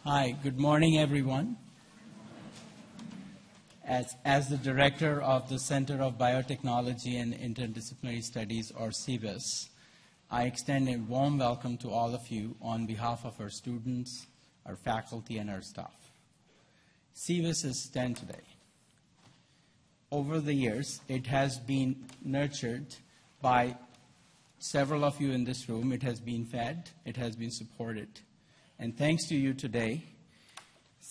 Hi, good morning, everyone. As the director of the Center of Biotechnology and Interdisciplinary Studies, or CBIS, I extend a warm welcome to all of you on behalf of our students, our faculty, and our staff. CBIS is 10 today. Over the years, it has been nurtured by several of you in this room. It has been fed, it has been supported. And thanks to you today,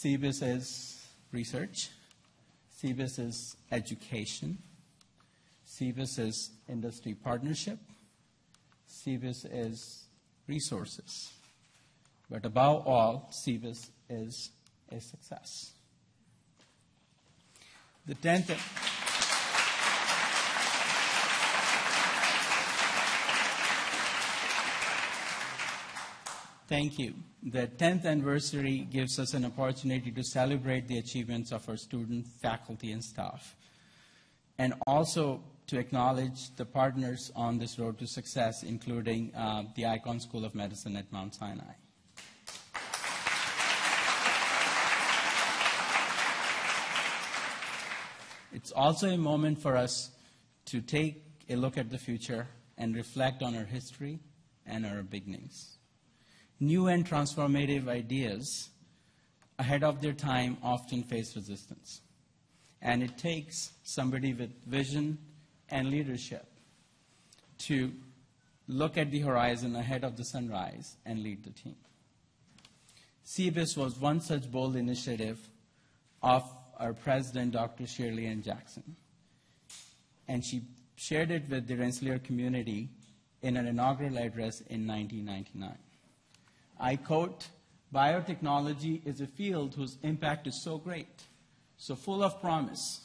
CBIS is research, CBIS is education, CBIS is industry partnership, CBIS is resources. But above all, CBIS is a success. The 10th... Thank you. The 10th anniversary gives us an opportunity to celebrate the achievements of our students, faculty, and staff, and also to acknowledge the partners on this road to success, including the Icahn School of Medicine at Mount Sinai. It's also a moment for us to take a look at the future and reflect on our history and our beginnings. New and transformative ideas ahead of their time often face resistance. And it takes somebody with vision and leadership to look at the horizon ahead of the sunrise and lead the team. CBIS was one such bold initiative of our president, Dr. Shirley and Jackson. And she shared it with the Rensselaer community in an inaugural address in 1999. I quote, "Biotechnology is a field whose impact is so great, so full of promise,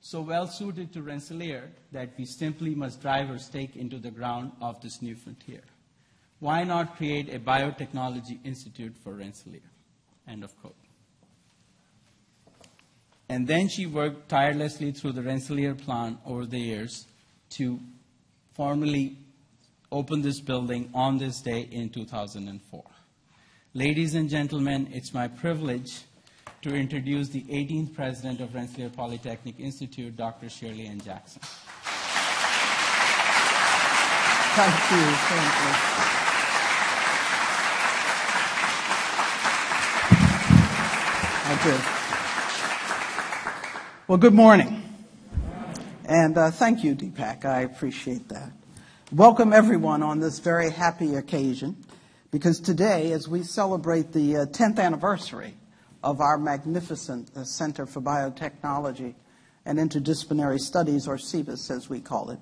so well suited to Rensselaer that we simply must drive our stake into the ground of this new frontier. Why not create a biotechnology institute for Rensselaer?" End of quote. And then she worked tirelessly through the Rensselaer plan over the years to formally open this building on this day in 2004. Ladies and gentlemen, it's my privilege to introduce the 18th president of Rensselaer Polytechnic Institute, Dr. Shirley N. Jackson. Thank you. Thank you. Thank you. Well, good morning. And thank you, Deepak. I appreciate that. Welcome, everyone, on this very happy occasion, because today, as we celebrate the 10th anniversary of our magnificent Center for Biotechnology and Interdisciplinary Studies, or CBIS as we call it,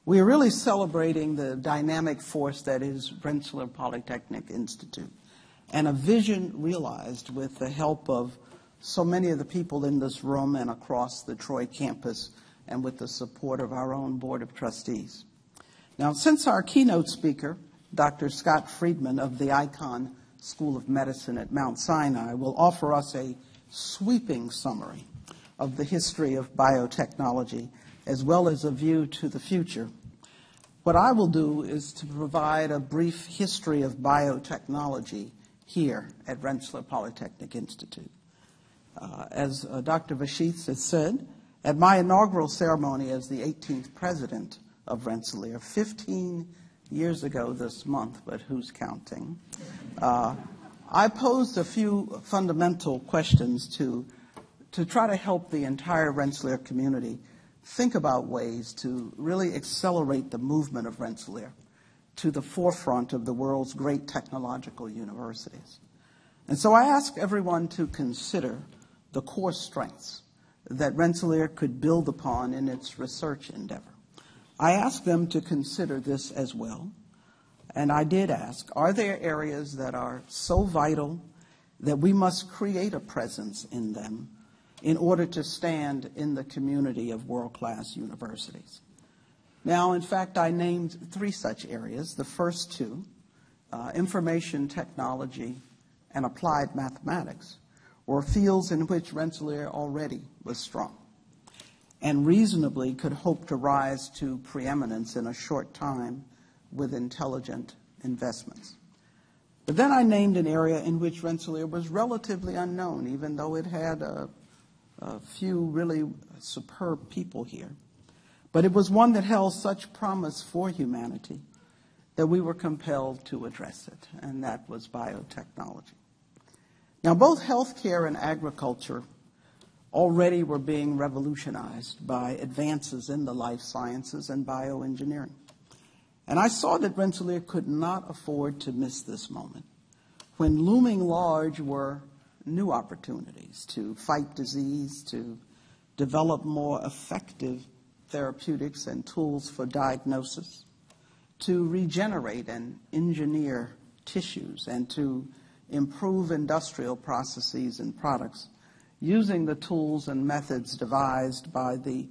we are really celebrating the dynamic force that is Rensselaer Polytechnic Institute, and a vision realized with the help of so many of the people in this room and across the Troy campus, and with the support of our own Board of Trustees. Now, since our keynote speaker, Dr. Scott Friedman of the Icahn School of Medicine at Mount Sinai, will offer us a sweeping summary of the history of biotechnology, as well as a view to the future, what I will do is to provide a brief history of biotechnology here at Rensselaer Polytechnic Institute. As Dr. Vashishth has said, at my inaugural ceremony as the 18th president of Rensselaer, 15 years ago this month, but who's counting, I posed a few fundamental questions to try to help the entire Rensselaer community think about ways to really accelerate the movement of Rensselaer to the forefront of the world's great technological universities. And so I ask everyone to consider the core strengths that Rensselaer could build upon in its research endeavor. I asked them to consider this as well, and I did ask, are there areas that are so vital that we must create a presence in them in order to stand in the community of world-class universities? Now, in fact, I named 3 such areas. The first 2, information technology and applied mathematics, were fields in which Rensselaer already was strong and reasonably could hope to rise to preeminence in a short time with intelligent investments. But then I named an area in which Rensselaer was relatively unknown, even though it had a few really superb people here. But it was one that held such promise for humanity that we were compelled to address it, and that was biotechnology. Now, both healthcare and agriculture already were being revolutionized by advances in the life sciences and bioengineering. And I saw that Rensselaer could not afford to miss this moment, when looming large were new opportunities to fight disease, to develop more effective therapeutics and tools for diagnosis, to regenerate and engineer tissues, and to improve industrial processes and products using the tools and methods devised by the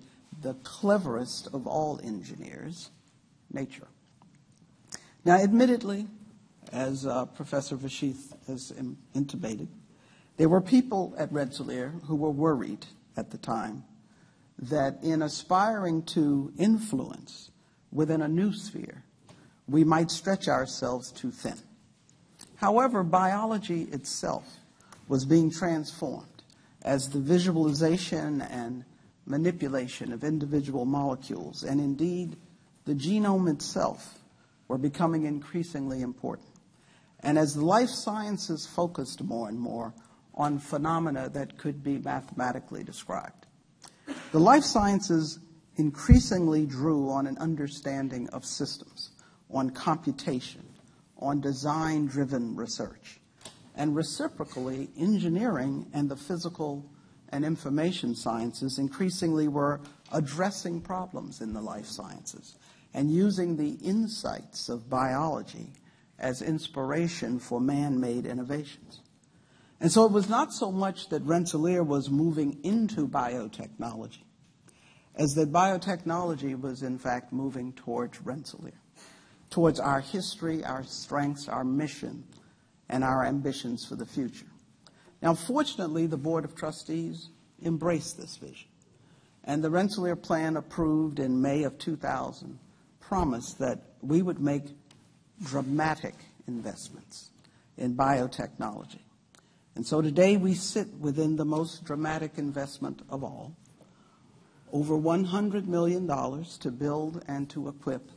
cleverest of all engineers, nature. Now, admittedly, as Professor Vashishth has intimated, there were people at Rensselaer who were worried at the time that in aspiring to influence within a new sphere, we might stretch ourselves too thin. However, biology itself was being transformed as the visualization and manipulation of individual molecules, and indeed the genome itself, were becoming increasingly important. And as the life sciences focused more and more on phenomena that could be mathematically described, the life sciences increasingly drew on an understanding of systems, on computation, on design-driven research. And reciprocally, engineering and the physical and information sciences increasingly were addressing problems in the life sciences and using the insights of biology as inspiration for man-made innovations. And so it was not so much that Rensselaer was moving into biotechnology as that biotechnology was in fact moving towards Rensselaer, towards our history, our strengths, our mission, and our ambitions for the future. Now, fortunately, the Board of Trustees embraced this vision, and the Rensselaer Plan, approved in May of 2000, promised that we would make dramatic investments in biotechnology. And so today we sit within the most dramatic investment of all, over $100 million to build and to equip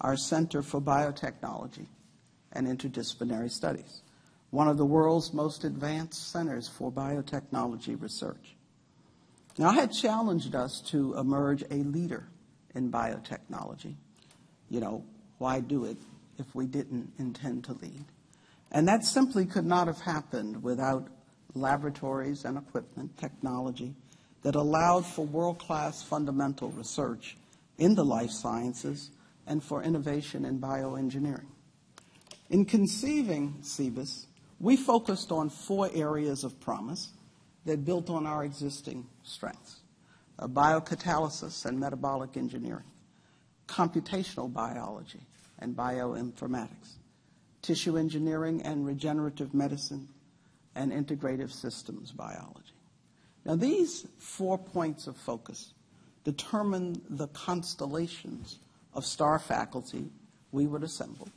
our Center for Biotechnology and Interdisciplinary Studies, one of the world's most advanced centers for biotechnology research. Now, I had challenged us to emerge a leader in biotechnology. You know, why do it if we didn't intend to lead? And that simply could not have happened without laboratories and equipment, technology, that allowed for world-class fundamental research in the life sciences and for innovation in bioengineering. In conceiving CBIS, we focused on 4 areas of promise that built on our existing strengths: biocatalysis and metabolic engineering, computational biology and bioinformatics, tissue engineering and regenerative medicine, and integrative systems biology. Now, these 4 points of focus determine the constellations of star faculty we would assemble.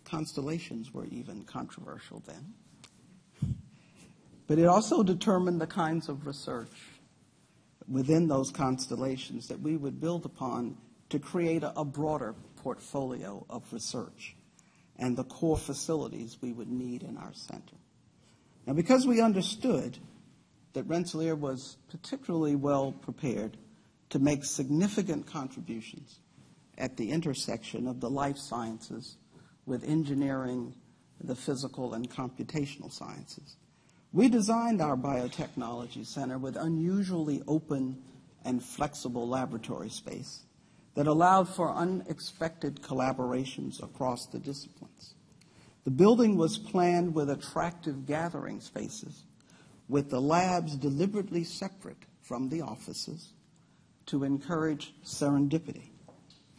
Constellations were even controversial then. But it also determined the kinds of research within those constellations that we would build upon to create a broader portfolio of research and the core facilities we would need in our center. Now, because we understood that Rensselaer was particularly well prepared to make significant contributions at the intersection of the life sciences with engineering, the physical, and computational sciences, we designed our Biotechnology Center with unusually open and flexible laboratory space that allowed for unexpected collaborations across the disciplines. The building was planned with attractive gathering spaces, with the labs deliberately separate from the offices to encourage serendipity,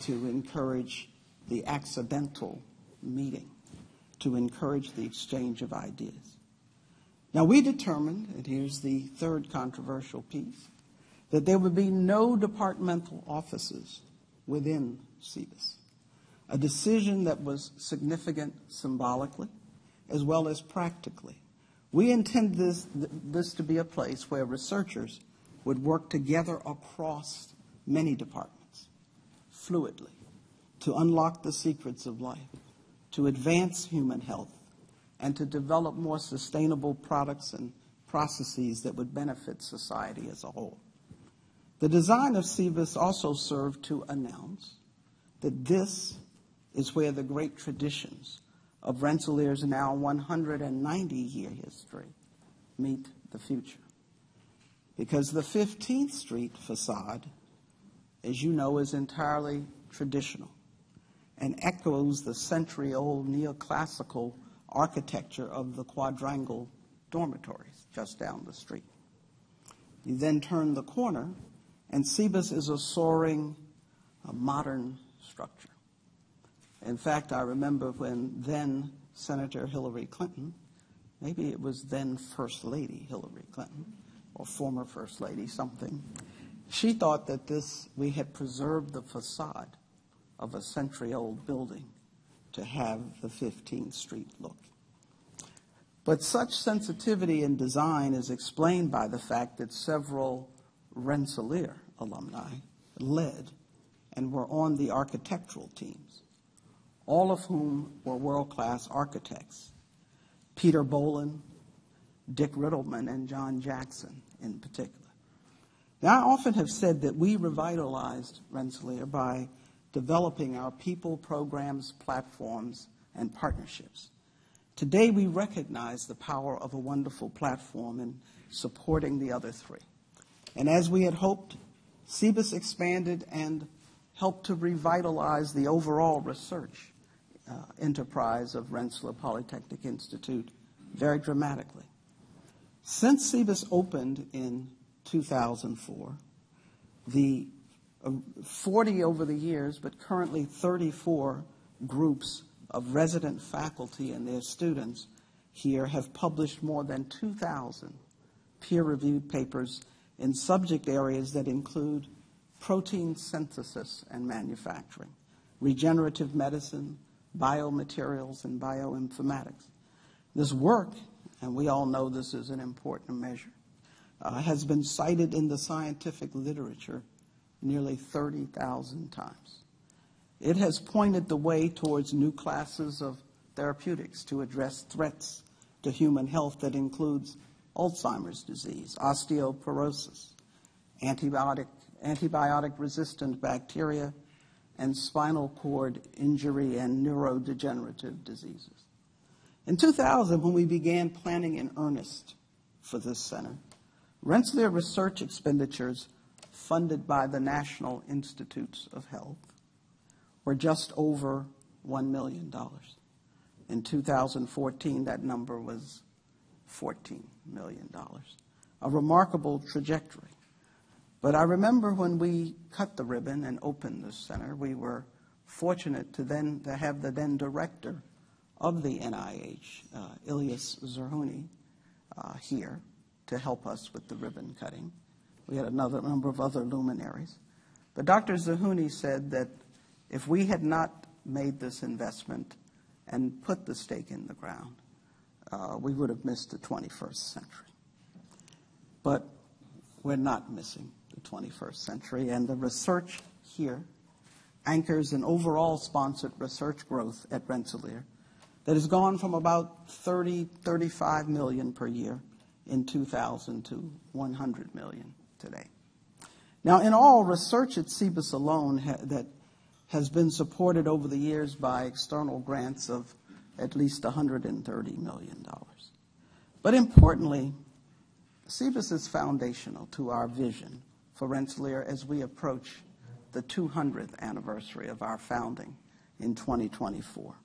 to encourage the accidental meeting, to encourage the exchange of ideas. Now, we determined, and here's the third controversial piece, that there would be no departmental offices within CBIS. a decision that was significant symbolically as well as practically. We intend this to be a place where researchers would work together across many departments, fluidly, to unlock the secrets of life, to advance human health, and to develop more sustainable products and processes that would benefit society as a whole. The design of CBIS also served to announce that this is where the great traditions of Rensselaer's now 190-year history meet the future. Because the 15th Street facade, as you know, is entirely traditional and echoes the century-old neoclassical architecture of the quadrangle dormitories just down the street. You then turn the corner, and CBIS is a soaring, modern structure. In fact, I remember when then Senator Hillary Clinton, maybe it was then First Lady Hillary Clinton, or former First Lady something, she thought that we had preserved the facade of a century-old building to have the 15th Street look. But such sensitivity in design is explained by the fact that several Rensselaer alumni led and were on the architectural teams, all of whom were world-class architects. Peter Bolin, Dick Riddleman, and John Jackson in particular. Now, I often have said that we revitalized Rensselaer by developing our people, programs, platforms, and partnerships. Today, we recognize the power of a wonderful platform in supporting the other three. And as we had hoped, CBIS expanded and helped to revitalize the overall research enterprise of Rensselaer Polytechnic Institute very dramatically. Since CBIS opened in 2004, the 40 over the years, but currently 34 groups of resident faculty and their students here have published more than 2,000 peer-reviewed papers in subject areas that include protein synthesis and manufacturing, regenerative medicine, biomaterials, and bioinformatics. This work, and we all know this is an important measure, has been cited in the scientific literature nearly 30,000 times. It has pointed the way towards new classes of therapeutics to address threats to human health that includes Alzheimer's disease, osteoporosis, antibiotic-resistant bacteria, and spinal cord injury and neurodegenerative diseases. In 2000, when we began planning in earnest for this center, Rensselaer research expenditures funded by the National Institutes of Health were just over $1 million. In 2014, that number was $14 million, a remarkable trajectory. But I remember when we cut the ribbon and opened this center, we were fortunate to have the then director of the NIH, Ilyas Zerhouni, here to help us with the ribbon cutting. We had another number of other luminaries. But Dr. Zerhouni said that if we had not made this investment and put the stake in the ground, we would have missed the 21st century. But we're not missing the 21st century, and the research here anchors an overall sponsored research growth at Rensselaer that has gone from about 35 million per year in 2000 to 100 million today. Now, in all, research at CBIS alone that has been supported over the years by external grants of at least $130 million. But importantly, CBIS is foundational to our vision for Rensselaer as we approach the 200th anniversary of our founding in 2024.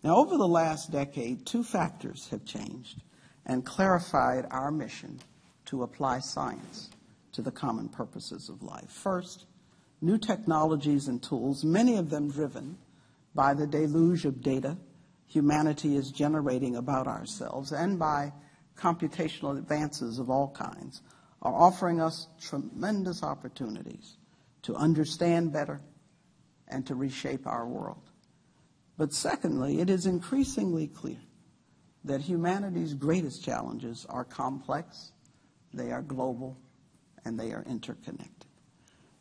Now, over the last decade, two factors have changed and clarified our mission to apply science to the common purposes of life. First, new technologies and tools, many of them driven by the deluge of data humanity is generating about ourselves and by computational advances of all kinds, are offering us tremendous opportunities to understand better and to reshape our world. But secondly, it is increasingly clear that humanity's greatest challenges are complex, they are global, and they are interconnected.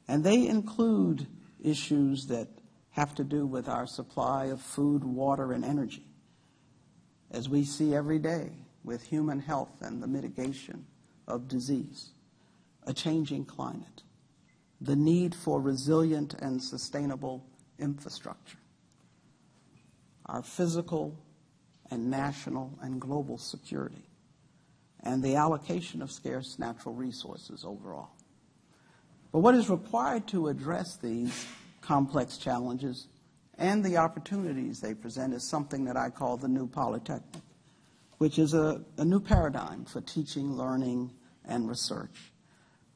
And they include issues that have to do with our supply of food, water, and energy, as we see every day with human health and the mitigation of disease, a changing climate, the need for resilient and sustainable infrastructure, our physical and national and global security, and the allocation of scarce natural resources overall. But what is required to address these complex challenges and the opportunities they present is something that I call the new Polytechnic, which is a new paradigm for teaching, learning, and research,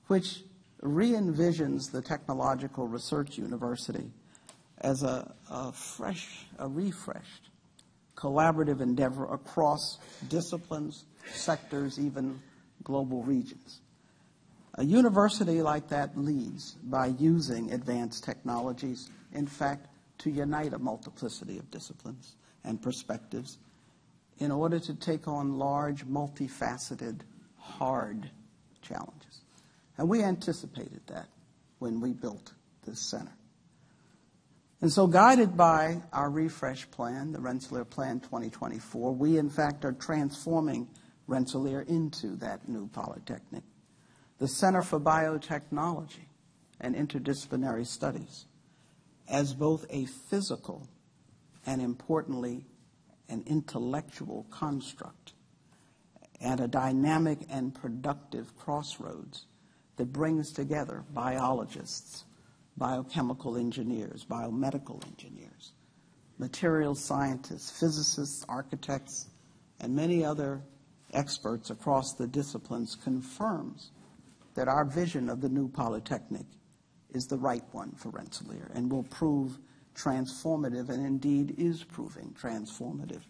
which re-envisions the technological research university as a refreshed, collaborative endeavor across disciplines, sectors, even global regions. A university like that leads by using advanced technologies, in fact, to unite a multiplicity of disciplines and perspectives in order to take on large, multifaceted, hard challenges. And we anticipated that when we built this center. And so guided by our refresh plan, the Rensselaer Plan 2024, we in fact are transforming Rensselaer into that new Polytechnic. The Center for Biotechnology and Interdisciplinary Studies as both a physical and, importantly, an intellectual construct and a dynamic and productive crossroads that brings together biologists, biochemical engineers, biomedical engineers, materials scientists, physicists, architects, and many other experts across the disciplines confirms that our vision of the new Polytechnic is the right one for Rensselaer and will prove transformative, and indeed is proving transformative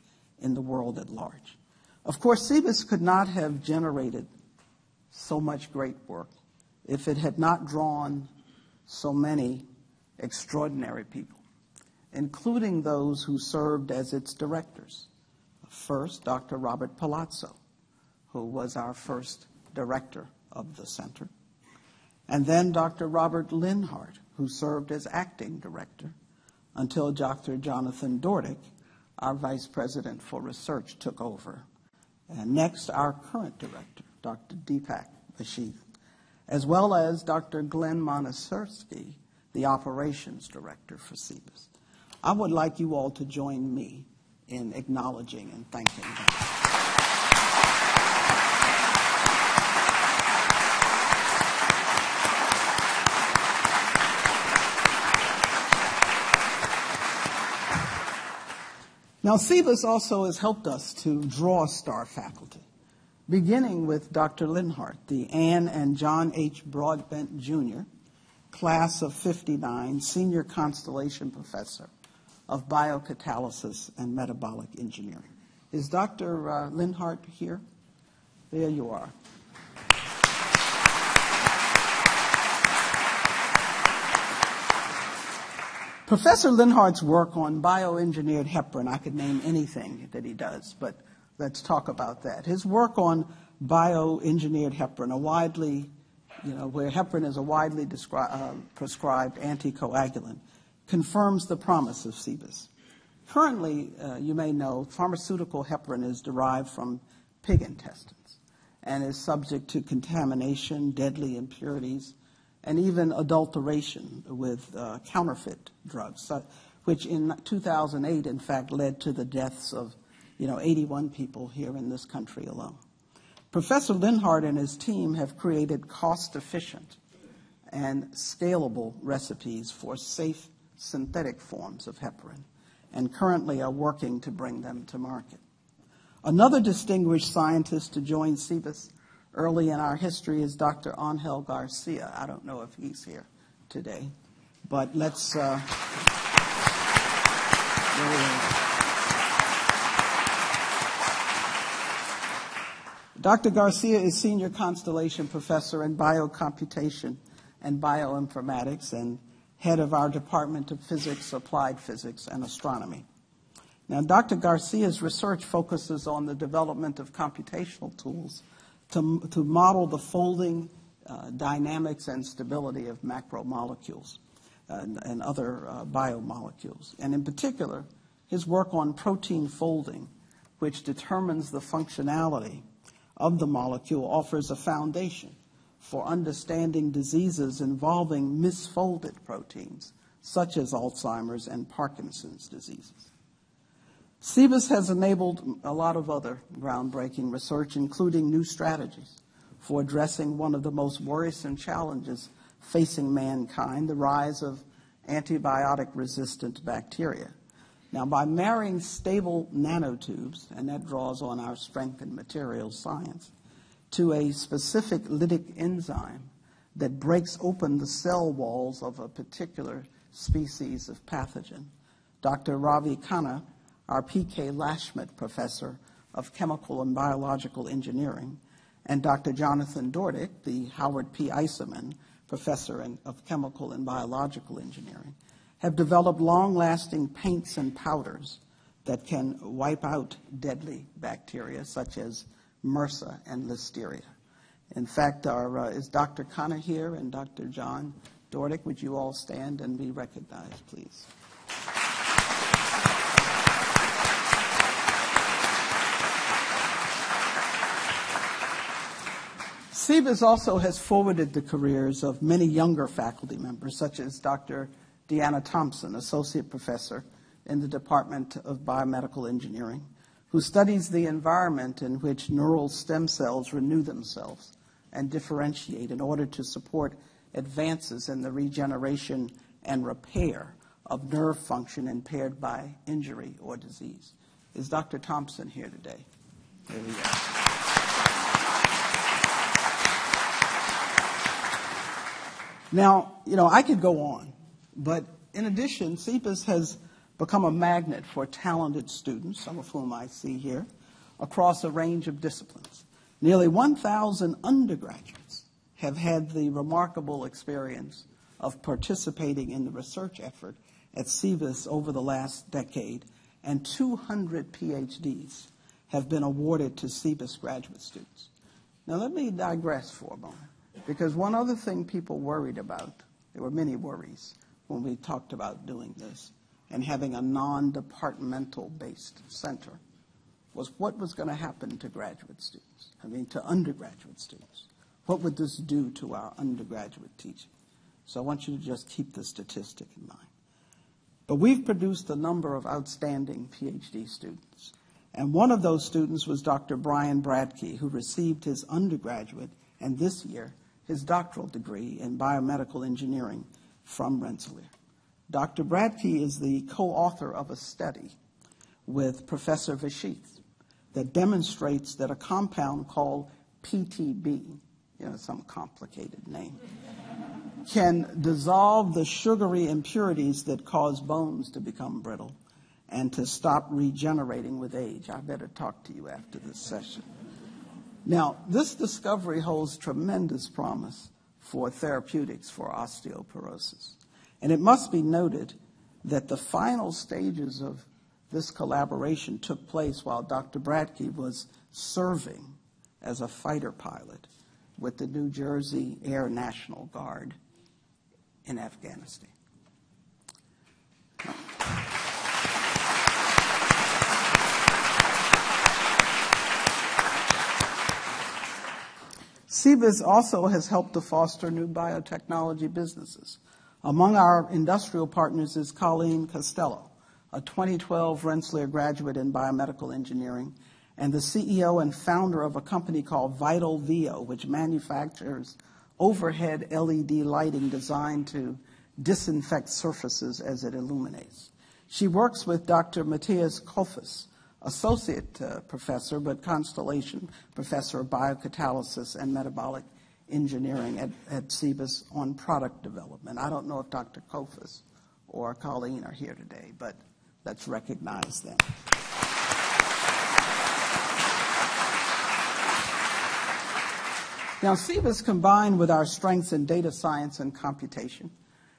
in the world at large. Of course, CBIS could not have generated so much great work if it had not drawn so many extraordinary people, including those who served as its directors. First, Dr. Robert Palazzo, who was our first director of the center, and then Dr. Robert Linhart, who served as acting director until Dr. Jonathan Dordick, our vice president for research, took over. And next, our current director, Dr. Deepak Vashishth, as well as Dr. Glenn Monasersky, the operations director for CBIS. I would like you all to join me in acknowledging and thanking them. Now, CBIS also has helped us to draw star faculty, beginning with Dr. Linhart, the Ann and John H. Broadbent Jr., class of '59, senior Constellation professor of biocatalysis and metabolic engineering. Is Dr. Linhart here? There you are. Professor Linhart's work on bioengineered heparin, I could name anything that he does, but let's talk about that. His work on bioengineered heparin, where heparin is a widely prescribed anticoagulant, confirms the promise of CBIS. Currently, you may know, pharmaceutical heparin is derived from pig intestines and is subject to contamination, deadly impurities, and even adulteration with counterfeit drugs, which in 2008, in fact, led to the deaths of 81 people here in this country alone. Professor Linhart and his team have created cost-efficient and scalable recipes for safe synthetic forms of heparin, and currently are working to bring them to market. Another distinguished scientist to join CBIS early in our history is Dr. Angel Garcia. I don't know if he's here today, but let's... Dr. Garcia is Senior Constellation Professor in Biocomputation and Bioinformatics and head of our Department of Physics, Applied Physics, and Astronomy. Now, Dr. Garcia's research focuses on the development of computational tools to model the folding dynamics and stability of macromolecules and other biomolecules. And in particular, his work on protein folding, which determines the functionality of the molecule, offers a foundation for understanding diseases involving misfolded proteins, such as Alzheimer's and Parkinson's diseases. CBIS has enabled a lot of other groundbreaking research, including new strategies for addressing one of the most worrisome challenges facing mankind, the rise of antibiotic-resistant bacteria. Now, by marrying stable nanotubes, and that draws on our strength in materials science, to a specific lytic enzyme that breaks open the cell walls of a particular species of pathogen, Dr. Ravi Khanna, our P.K. Lashmet Professor of Chemical and Biological Engineering, and Dr. Jonathan Dordick, the Howard P. Eisenman Professor of Chemical and Biological Engineering, have developed long-lasting paints and powders that can wipe out deadly bacteria such as MRSA and Listeria. In fact, is Dr. Khanna here and Dr. John Dordick? Would you all stand and be recognized, please? CBIS also has forwarded the careers of many younger faculty members, such as Dr. Deanna Thompson, Associate Professor in the Department of Biomedical Engineering, who studies the environment in which neural stem cells renew themselves and differentiate in order to support advances in the regeneration and repair of nerve function impaired by injury or disease. Is Dr. Thompson here today? There we go. Now, I could go on, but in addition, CBIS has become a magnet for talented students, some of whom I see here, across a range of disciplines. Nearly 1,000 undergraduates have had the remarkable experience of participating in the research effort at CBIS over the last decade, and 200 Ph.D.s have been awarded to CBIS graduate students. Now, let me digress for a moment, because one other thing people worried about, there were many worries when we talked about doing this and having a non-departmental based center, was what was going to happen to graduate students, to undergraduate students. What would this do to our undergraduate teaching? So I want you to just keep the statistic in mind. But we've produced a number of outstanding PhD students. And one of those students was Dr. Brian Bradkey, who received his undergraduate and this year his doctoral degree in biomedical engineering from Rensselaer. Dr. Bradkey is the co-author of a study with Professor Vashishth that demonstrates that a compound called PTB, some complicated name, can dissolve the sugary impurities that cause bones to become brittle and to stop regenerating with age. I better talk to you after this session. Now, this discovery holds tremendous promise for therapeutics for osteoporosis. And it must be noted that the final stages of this collaboration took place while Dr. Bradkey was serving as a fighter pilot with the New Jersey Air National Guard in Afghanistan. CBIS also has helped to foster new biotechnology businesses. Among our industrial partners is Colleen Costello, a 2012 Rensselaer graduate in biomedical engineering, and the CEO and founder of a company called Vital Vio, which manufactures overhead LED lighting designed to disinfect surfaces as it illuminates. She works with Dr. Matthias Kofus, associate professor, but Constellation Professor of Biocatalysis and Metabolic Engineering at CBIS on product development. I don't know if Dr. Kofus or Colleen are here today, but let's recognize them. Now, CBIS, combined with our strengths in data science and computation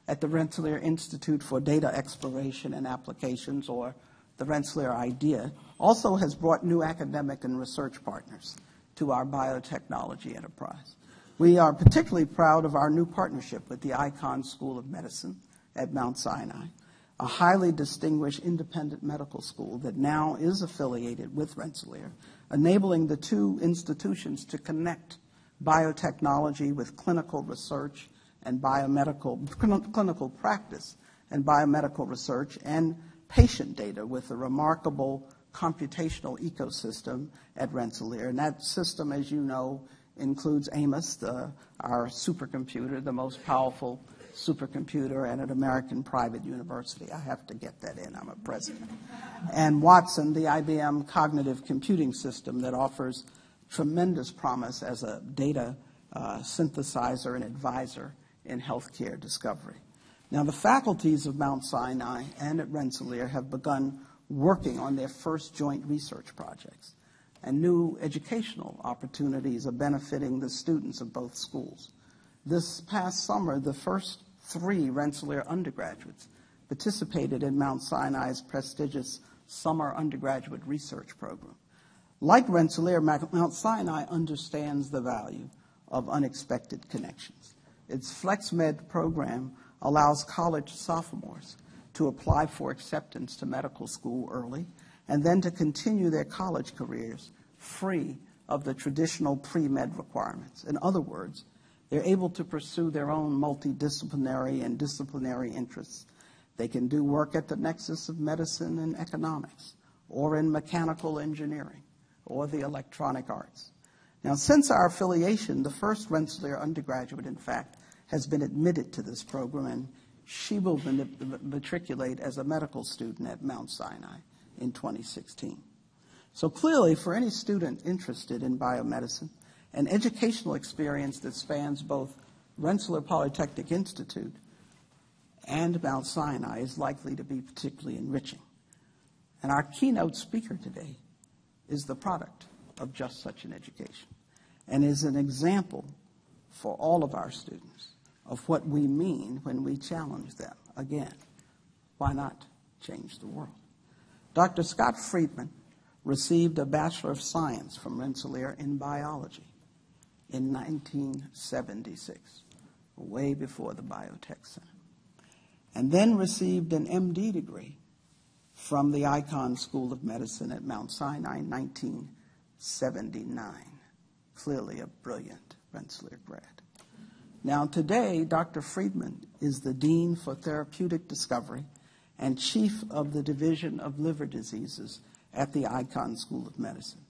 at the Rensselaer Institute for Data Exploration and Applications, or the Rensselaer idea, also has brought new academic and research partners to our biotechnology enterprise. We are particularly proud of our new partnership with the Icahn School of Medicine at Mount Sinai, a highly distinguished independent medical school that now is affiliated with Rensselaer, enabling the two institutions to connect biotechnology with clinical research and clinical practice and biomedical research, and patient data with a remarkable computational ecosystem at Rensselaer. And that system, as you know, includes AMOS, our supercomputer, the most powerful supercomputer at an American private university. I have to get that in. I'm a president. And Watson, the IBM cognitive computing system that offers tremendous promise as a data synthesizer and advisor in healthcare discovery. Now, the faculties of Mount Sinai and at Rensselaer have begun working on their first joint research projects, and new educational opportunities are benefiting the students of both schools. This past summer, the first 3 Rensselaer undergraduates participated in Mount Sinai's prestigious Summer Undergraduate Research Program. Like Rensselaer, Mount Sinai understands the value of unexpected connections. Its FlexMed program allows college sophomores to apply for acceptance to medical school early and then to continue their college careers free of the traditional pre-med requirements. In other words, they're able to pursue their own multidisciplinary and disciplinary interests. They can do work at the nexus of medicine and economics, or in mechanical engineering, or the electronic arts. Now, since our affiliation, the first Rensselaer undergraduate, in fact, has been admitted to this program, and she will matriculate as a medical student at Mount Sinai in 2016. So clearly, for any student interested in biomedicine, an educational experience that spans both Rensselaer Polytechnic Institute and Mount Sinai is likely to be particularly enriching. And our keynote speaker today is the product of just such an education and is an example for all of our students of what we mean when we challenge them. Again, why not change the world? Dr. Scott Friedman received a Bachelor of Science from Rensselaer in biology in 1976, way before the Biotech Center, and then received an MD degree from the Icahn School of Medicine at Mount Sinai in 1979. Clearly a brilliant Rensselaer grad. Now today, Dr. Friedman is the Dean for Therapeutic Discovery and Chief of the Division of Liver Diseases at the Icahn School of Medicine.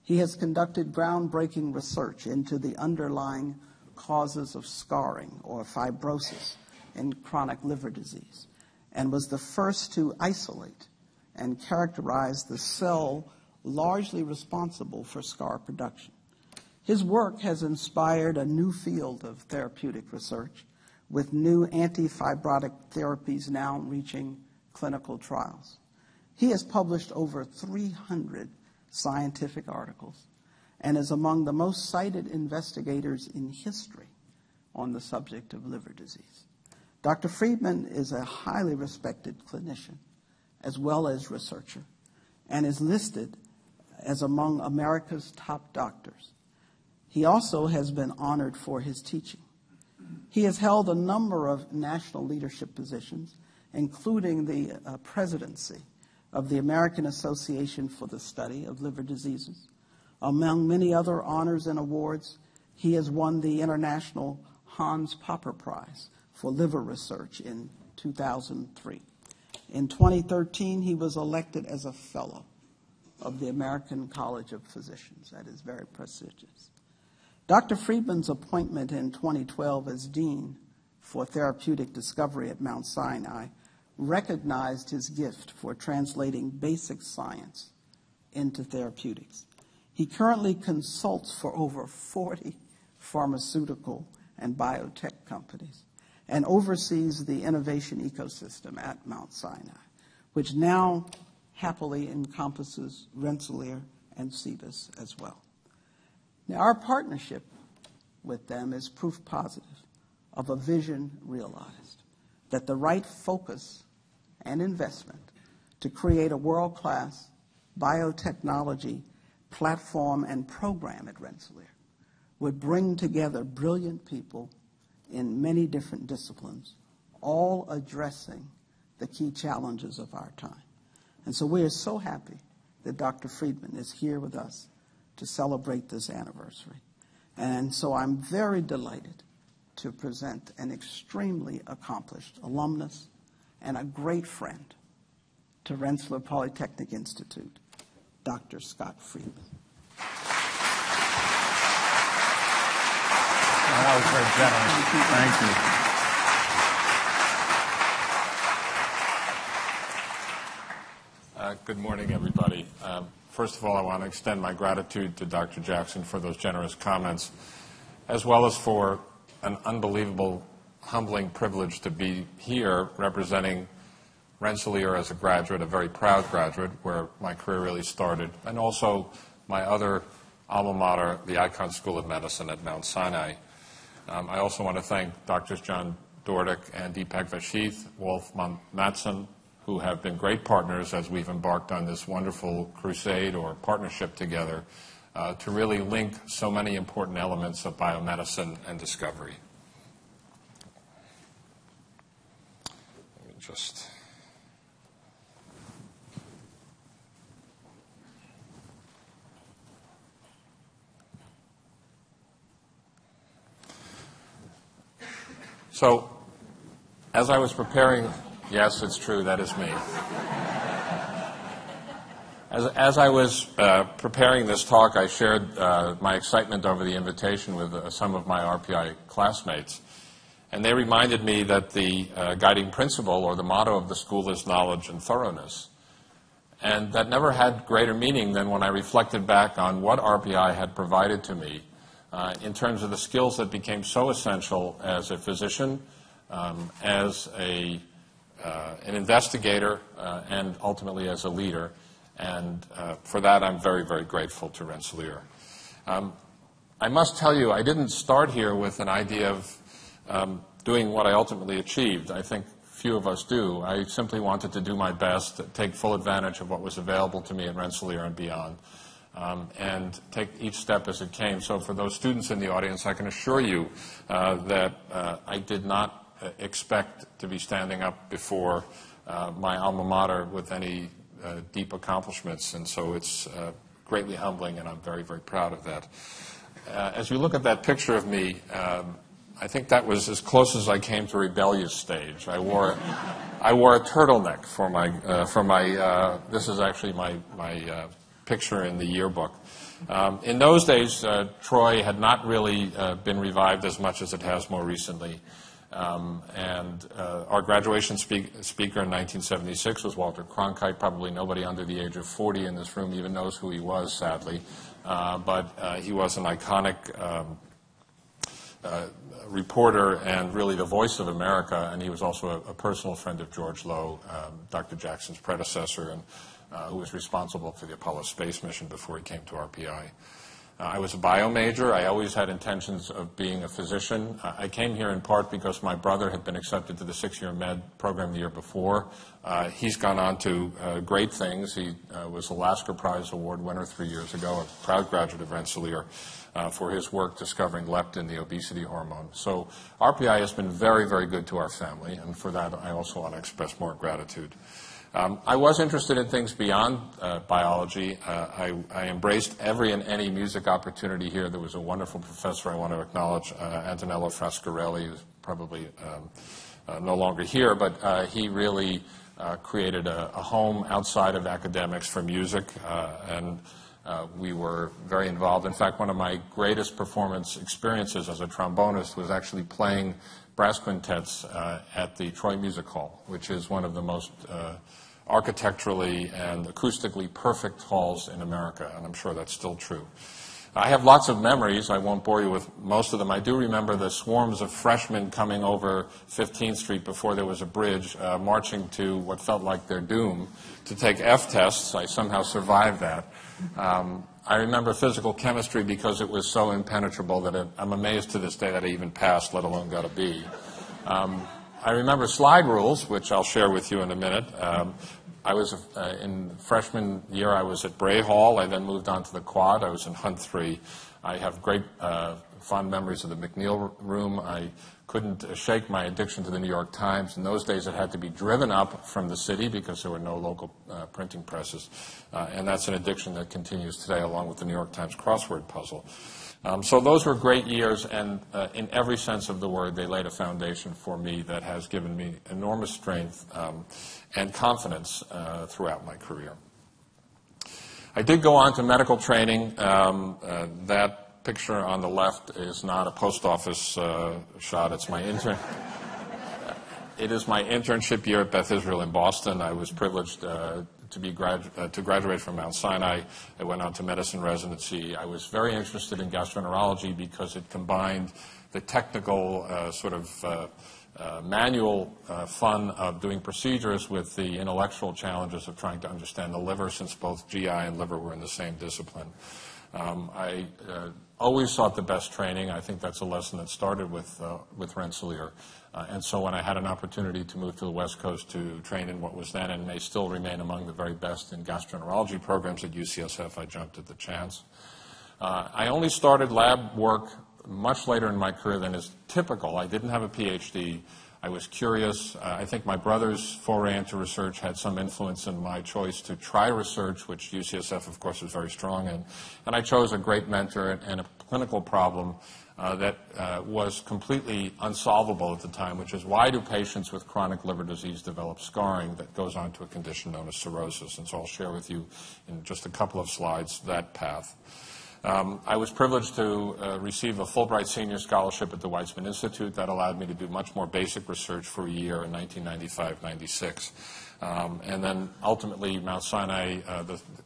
He has conducted groundbreaking research into the underlying causes of scarring or fibrosis in chronic liver disease, and was the first to isolate and characterize the cell largely responsible for scar production. His work has inspired a new field of therapeutic research, with new anti-fibrotic therapies now reaching clinical trials. He has published over 300 scientific articles and is among the most cited investigators in history on the subject of liver disease. Dr. Friedman is a highly respected clinician as well as researcher and is listed as among America's top doctors. He also has been honored for his teaching. He has held a number of national leadership positions, including the presidency of the American Association for the Study of Liver Diseases. Among many other honors and awards, he has won the International Hans Popper Prize for Liver Research in 2003. In 2013, he was elected as a fellow of the American College of Physicians. That is very prestigious. Dr. Friedman's appointment in 2012 as Dean for Therapeutic Discovery at Mount Sinai recognized his gift for translating basic science into therapeutics. He currently consults for over 40 pharmaceutical and biotech companies and oversees the innovation ecosystem at Mount Sinai, which now happily encompasses Rensselaer and CBIS as well. Now, our partnership with them is proof positive of a vision realized, that the right focus and investment to create a world-class biotechnology platform and program at Rensselaer would bring together brilliant people in many different disciplines, all addressing the key challenges of our time. And so we are so happy that Dr. Friedman is here with us to celebrate this anniversary. And so I'm very delighted to present an extremely accomplished alumnus and a great friend to Rensselaer Polytechnic Institute, Dr. Scott Friedman. That was very generous. Thank you. Good morning, everybody. First of all, I want to extend my gratitude to Dr. Jackson for those generous comments, as well as for an unbelievable, humbling privilege to be here representing Rensselaer as a graduate, a very proud graduate, where my career really started, and also my other alma mater, the Icahn School of Medicine at Mount Sinai. I also want to thank Drs. John Dordick and Deepak Vashishth, Wolf Matson, who have been great partners as we've embarked on this wonderful crusade or partnership together to really link so many important elements of biomedicine and discovery. Let me just... So, as I was preparing, yes, it's true, that is me. As I was preparing this talk, I shared my excitement over the invitation with some of my RPI classmates. And they reminded me that the guiding principle or the motto of the school is knowledge and thoroughness. And that never had greater meaning than when I reflected back on what RPI had provided to me in terms of the skills that became so essential as a physician, as an investigator, and ultimately as a leader. And for that, I'm very, very grateful to Rensselaer. I must tell you, I didn't start here with an idea of doing what I ultimately achieved. I think few of us do. I simply wanted to do my best, to take full advantage of what was available to me at Rensselaer and beyond, and take each step as it came. So for those students in the audience, I can assure you that I did not expect to be standing up before my alma mater with any deep accomplishments, and so it's greatly humbling, and I'm very, very proud of that. As you look at that picture of me, I think that was as close as I came to rebellious stage. I wore a turtleneck for my this is actually my picture in the yearbook. In those days, Troy had not really been revived as much as it has more recently. And our graduation speaker in 1976 was Walter Cronkite. Probably nobody under the age of 40 in this room even knows who he was, sadly. But he was an iconic reporter and really the voice of America, and he was also a personal friend of George Low, Dr. Jackson's predecessor, and who was responsible for the Apollo space mission before he came to RPI. I was a bio major. I always had intentions of being a physician. I came here in part because my brother had been accepted to the 6-year med program the year before. He's gone on to great things. He was a Lasker Prize Award winner 3 years ago, a proud graduate of Rensselaer, for his work discovering leptin, the obesity hormone. So RPI has been very, very good to our family, and for that I also want to express more gratitude. I was interested in things beyond biology. I embraced every and any music opportunity here. There was a wonderful professor I want to acknowledge, Antonello Frascarelli, who's probably no longer here, but he really created a home outside of academics for music, and we were very involved. In fact, one of my greatest performance experiences as a trombonist was actually playing brass quintets at the Troy Music Hall, which is one of the most architecturally and acoustically perfect halls in America, and I'm sure that's still true. I have lots of memories. I won't bore you with most of them. I do remember the swarms of freshmen coming over 15th Street before there was a bridge, marching to what felt like their doom to take F tests. I somehow survived that. I remember physical chemistry because it was so impenetrable that I'm amazed to this day that I even passed, let alone got a B. I remember slide rules, which I'll share with you in a minute. I was in freshman year, I was at Bray Hall. I then moved on to the Quad. I was in Hunt 3. I have great fond memories of the McNeil room. I couldn't shake my addiction to the New York Times. In those days, it had to be driven up from the city because there were no local printing presses. And that's an addiction that continues today, along with the New York Times crossword puzzle. So those were great years, and in every sense of the word, they laid a foundation for me that has given me enormous strength and confidence throughout my career. I did go on to medical training. That picture on the left is not a post office shot. It's my intern. It is my internship year at Beth Israel in Boston. I was privileged to graduate from Mount Sinai. I went on to medicine residency. I was very interested in gastroenterology because it combined the technical manual fun of doing procedures with the intellectual challenges of trying to understand the liver, since both GI and liver were in the same discipline. I always sought the best training. I think that's a lesson that started with Rensselaer. And so when I had an opportunity to move to the West Coast to train in what was then and may still remain among the very best in gastroenterology programs at UCSF, I jumped at the chance. I only started lab work much later in my career than is typical. I didn't have a Ph.D. I was curious. I think my brother's foray into research had some influence in my choice to try research, which UCSF, of course, was very strong in. And I chose a great mentor and a clinical problem that was completely unsolvable at the time, which is, why do patients with chronic liver disease develop scarring that goes on to a condition known as cirrhosis? And so I'll share with you in just a couple of slides that path. I was privileged to receive a Fulbright Senior Scholarship at the Weizmann Institute. That allowed me to do much more basic research for a year in 1995-96. And then ultimately Mount Sinai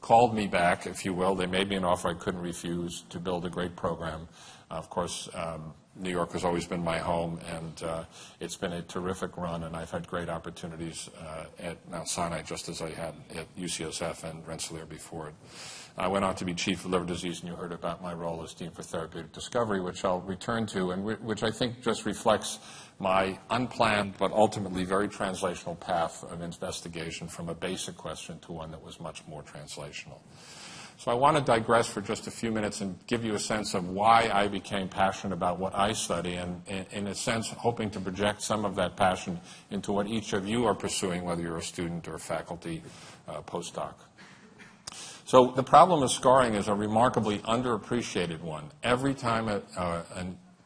called me back, if you will. They made me an offer I couldn't refuse to build a great program. Of course, New York has always been my home, and it's been a terrific run, and I've had great opportunities at Mount Sinai, just as I had at UCSF and Rensselaer before it. I went on to be chief of liver disease, and you heard about my role as dean for therapeutic discovery, which I'll return to, and which I think just reflects my unplanned but ultimately very translational path of investigation from a basic question to one that was much more translational. So I want to digress for just a few minutes and give you a sense of why I became passionate about what I study, and in a sense hoping to project some of that passion into what each of you are pursuing, whether you're a student or a faculty postdoc. So the problem of scarring is a remarkably underappreciated one. Every time a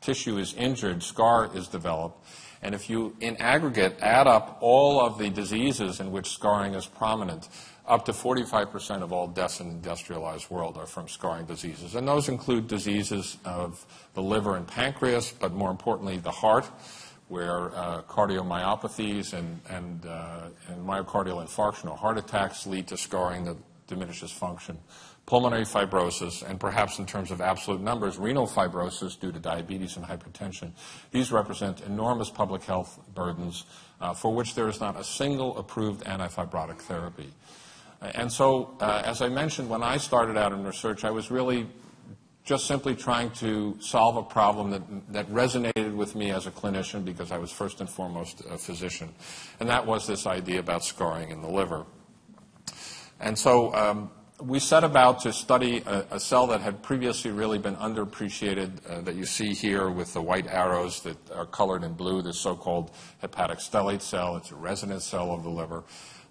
tissue is injured, scar is developed. And if you, in aggregate, add up all of the diseases in which scarring is prominent, up to 45% of all deaths in the industrialized world are from scarring diseases. And those include diseases of the liver and pancreas, but more importantly, the heart, where cardiomyopathies and myocardial infarction or heart attacks lead to scarring that diminishes function. Pulmonary fibrosis, and perhaps in terms of absolute numbers, renal fibrosis due to diabetes and hypertension. These represent enormous public health burdens for which there is not a single approved antifibrotic therapy. And so, as I mentioned, when I started out in research, I was really just simply trying to solve a problem that resonated with me as a clinician, because I was first and foremost a physician. And that was this idea about scarring in the liver. And so we set about to study a cell that had previously really been underappreciated, that you see here with the white arrows that are colored in blue, the so-called hepatic stellate cell. It's a resident cell of the liver.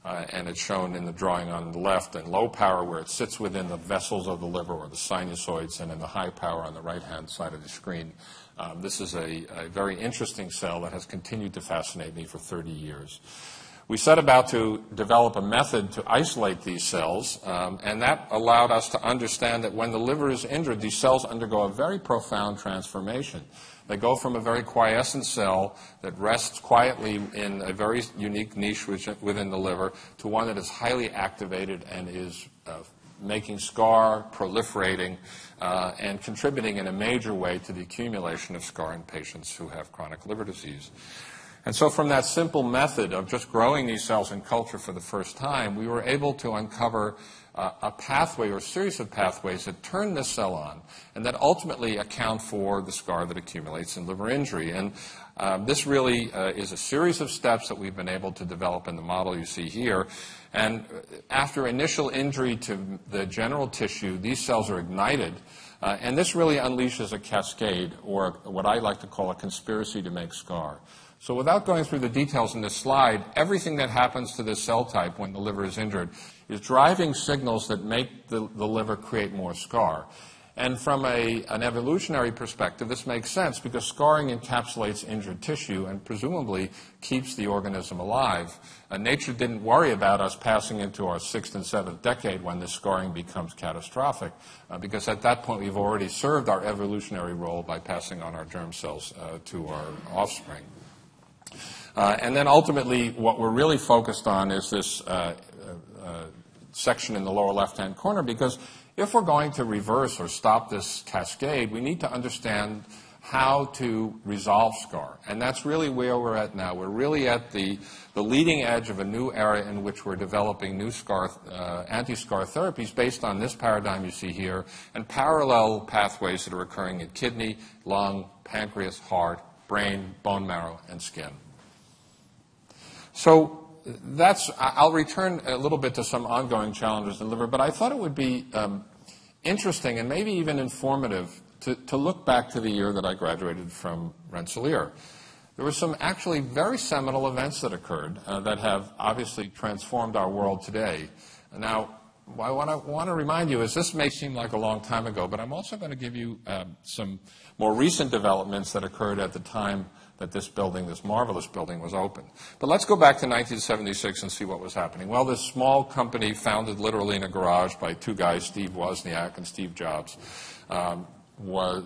And it's shown in the drawing on the left in low power, where it sits within the vessels of the liver or the sinusoids, and in the high power on the right-hand side of the screen. This is a very interesting cell that has continued to fascinate me for 30 years. We set about to develop a method to isolate these cells, and that allowed us to understand that when the liver is injured, these cells undergo a very profound transformation. They go from a very quiescent cell that rests quietly in a very unique niche within the liver to one that is highly activated and is making scar, proliferating, and contributing in a major way to the accumulation of scar in patients who have chronic liver disease. And so from that simple method of just growing these cells in culture for the first time, we were able to uncover a pathway or a series of pathways that turn this cell on and that ultimately account for the scar that accumulates in liver injury. And this really is a series of steps that we've been able to develop in the model you see here. And after initial injury to the general tissue, these cells are ignited. And this really unleashes a cascade, or what I like to call a conspiracy to make scar. So without going through the details in this slide, everything that happens to this cell type when the liver is injured is driving signals that make the liver create more scar. And from an evolutionary perspective, this makes sense because scarring encapsulates injured tissue and presumably keeps the organism alive. Nature didn't worry about us passing into our 6th and 7th decade when this scarring becomes catastrophic, because at that point we've already served our evolutionary role by passing on our germ cells to our offspring. And then ultimately what we're really focused on is this section in the lower left-hand corner, because if we're going to reverse or stop this cascade, we need to understand how to resolve scar. And that's really where we're at now. We're really at the leading edge of a new era in which we're developing new anti-scar therapies based on this paradigm you see here and parallel pathways that are occurring in kidney, lung, pancreas, heart, brain, bone marrow, and skin. So I'll return a little bit to some ongoing challenges in the liver, but I thought it would be interesting and maybe even informative to look back to the year that I graduated from Rensselaer. There were some actually very seminal events that occurred that have obviously transformed our world today. Now, what I want to remind you is this may seem like a long time ago, but I'm also going to give you some more recent developments that occurred at the time that this building, this marvelous building, was opened. But let's go back to 1976 and see what was happening. Well, this small company founded literally in a garage by two guys, Steve Wozniak and Steve Jobs, was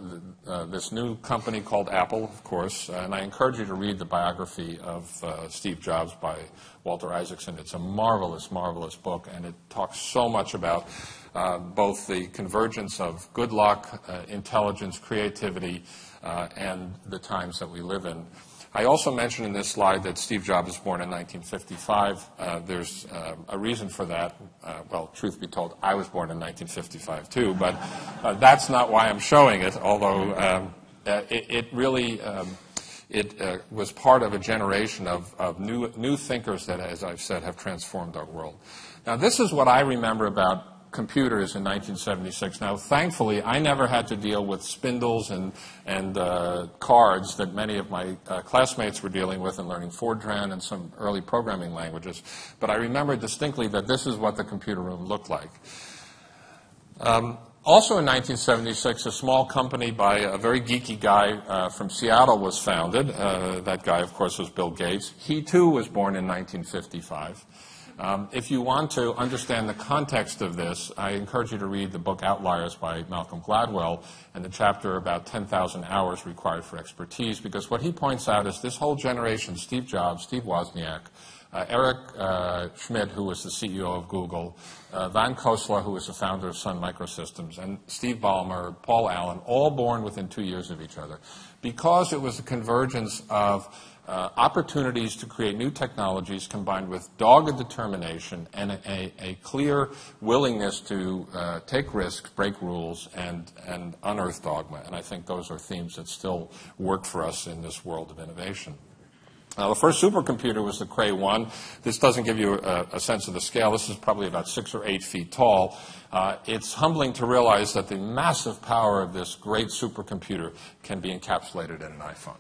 this new company called Apple, of course. And I encourage you to read the biography of Steve Jobs by Walter Isaacson. It's a marvelous, marvelous book, and it talks so much about both the convergence of good luck, intelligence, creativity, and the times that we live in. I also mentioned in this slide that Steve Jobs was born in 1955. There's a reason for that. Well, truth be told, I was born in 1955 too, but that's not why I'm showing it, although it really was part of a generation of new thinkers that, as I've said, have transformed our world. Now, this is what I remember about computers in 1976. Now, thankfully, I never had to deal with spindles and cards that many of my classmates were dealing with and learning Fortran and some early programming languages. But I remember distinctly that this is what the computer room looked like. Also in 1976, a small company by a very geeky guy from Seattle was founded. That guy, of course, was Bill Gates. He, too, was born in 1955. If you want to understand the context of this, I encourage you to read the book Outliers by Malcolm Gladwell and the chapter about 10,000 hours required for expertise, because what he points out is this whole generation, Steve Jobs, Steve Wozniak, Eric Schmidt, who was the CEO of Google, Van Kosler, who was the founder of Sun Microsystems, and Steve Ballmer, Paul Allen, all born within 2 years of each other, because it was a convergence of opportunities to create new technologies combined with dogged determination and a clear willingness to take risks, break rules, and unearth dogma. And I think those are themes that still work for us in this world of innovation. Now, the first supercomputer was the Cray 1. This doesn't give you a sense of the scale. This is probably about 6 or 8 feet tall. It's humbling to realize that the massive power of this great supercomputer can be encapsulated in an iPhone.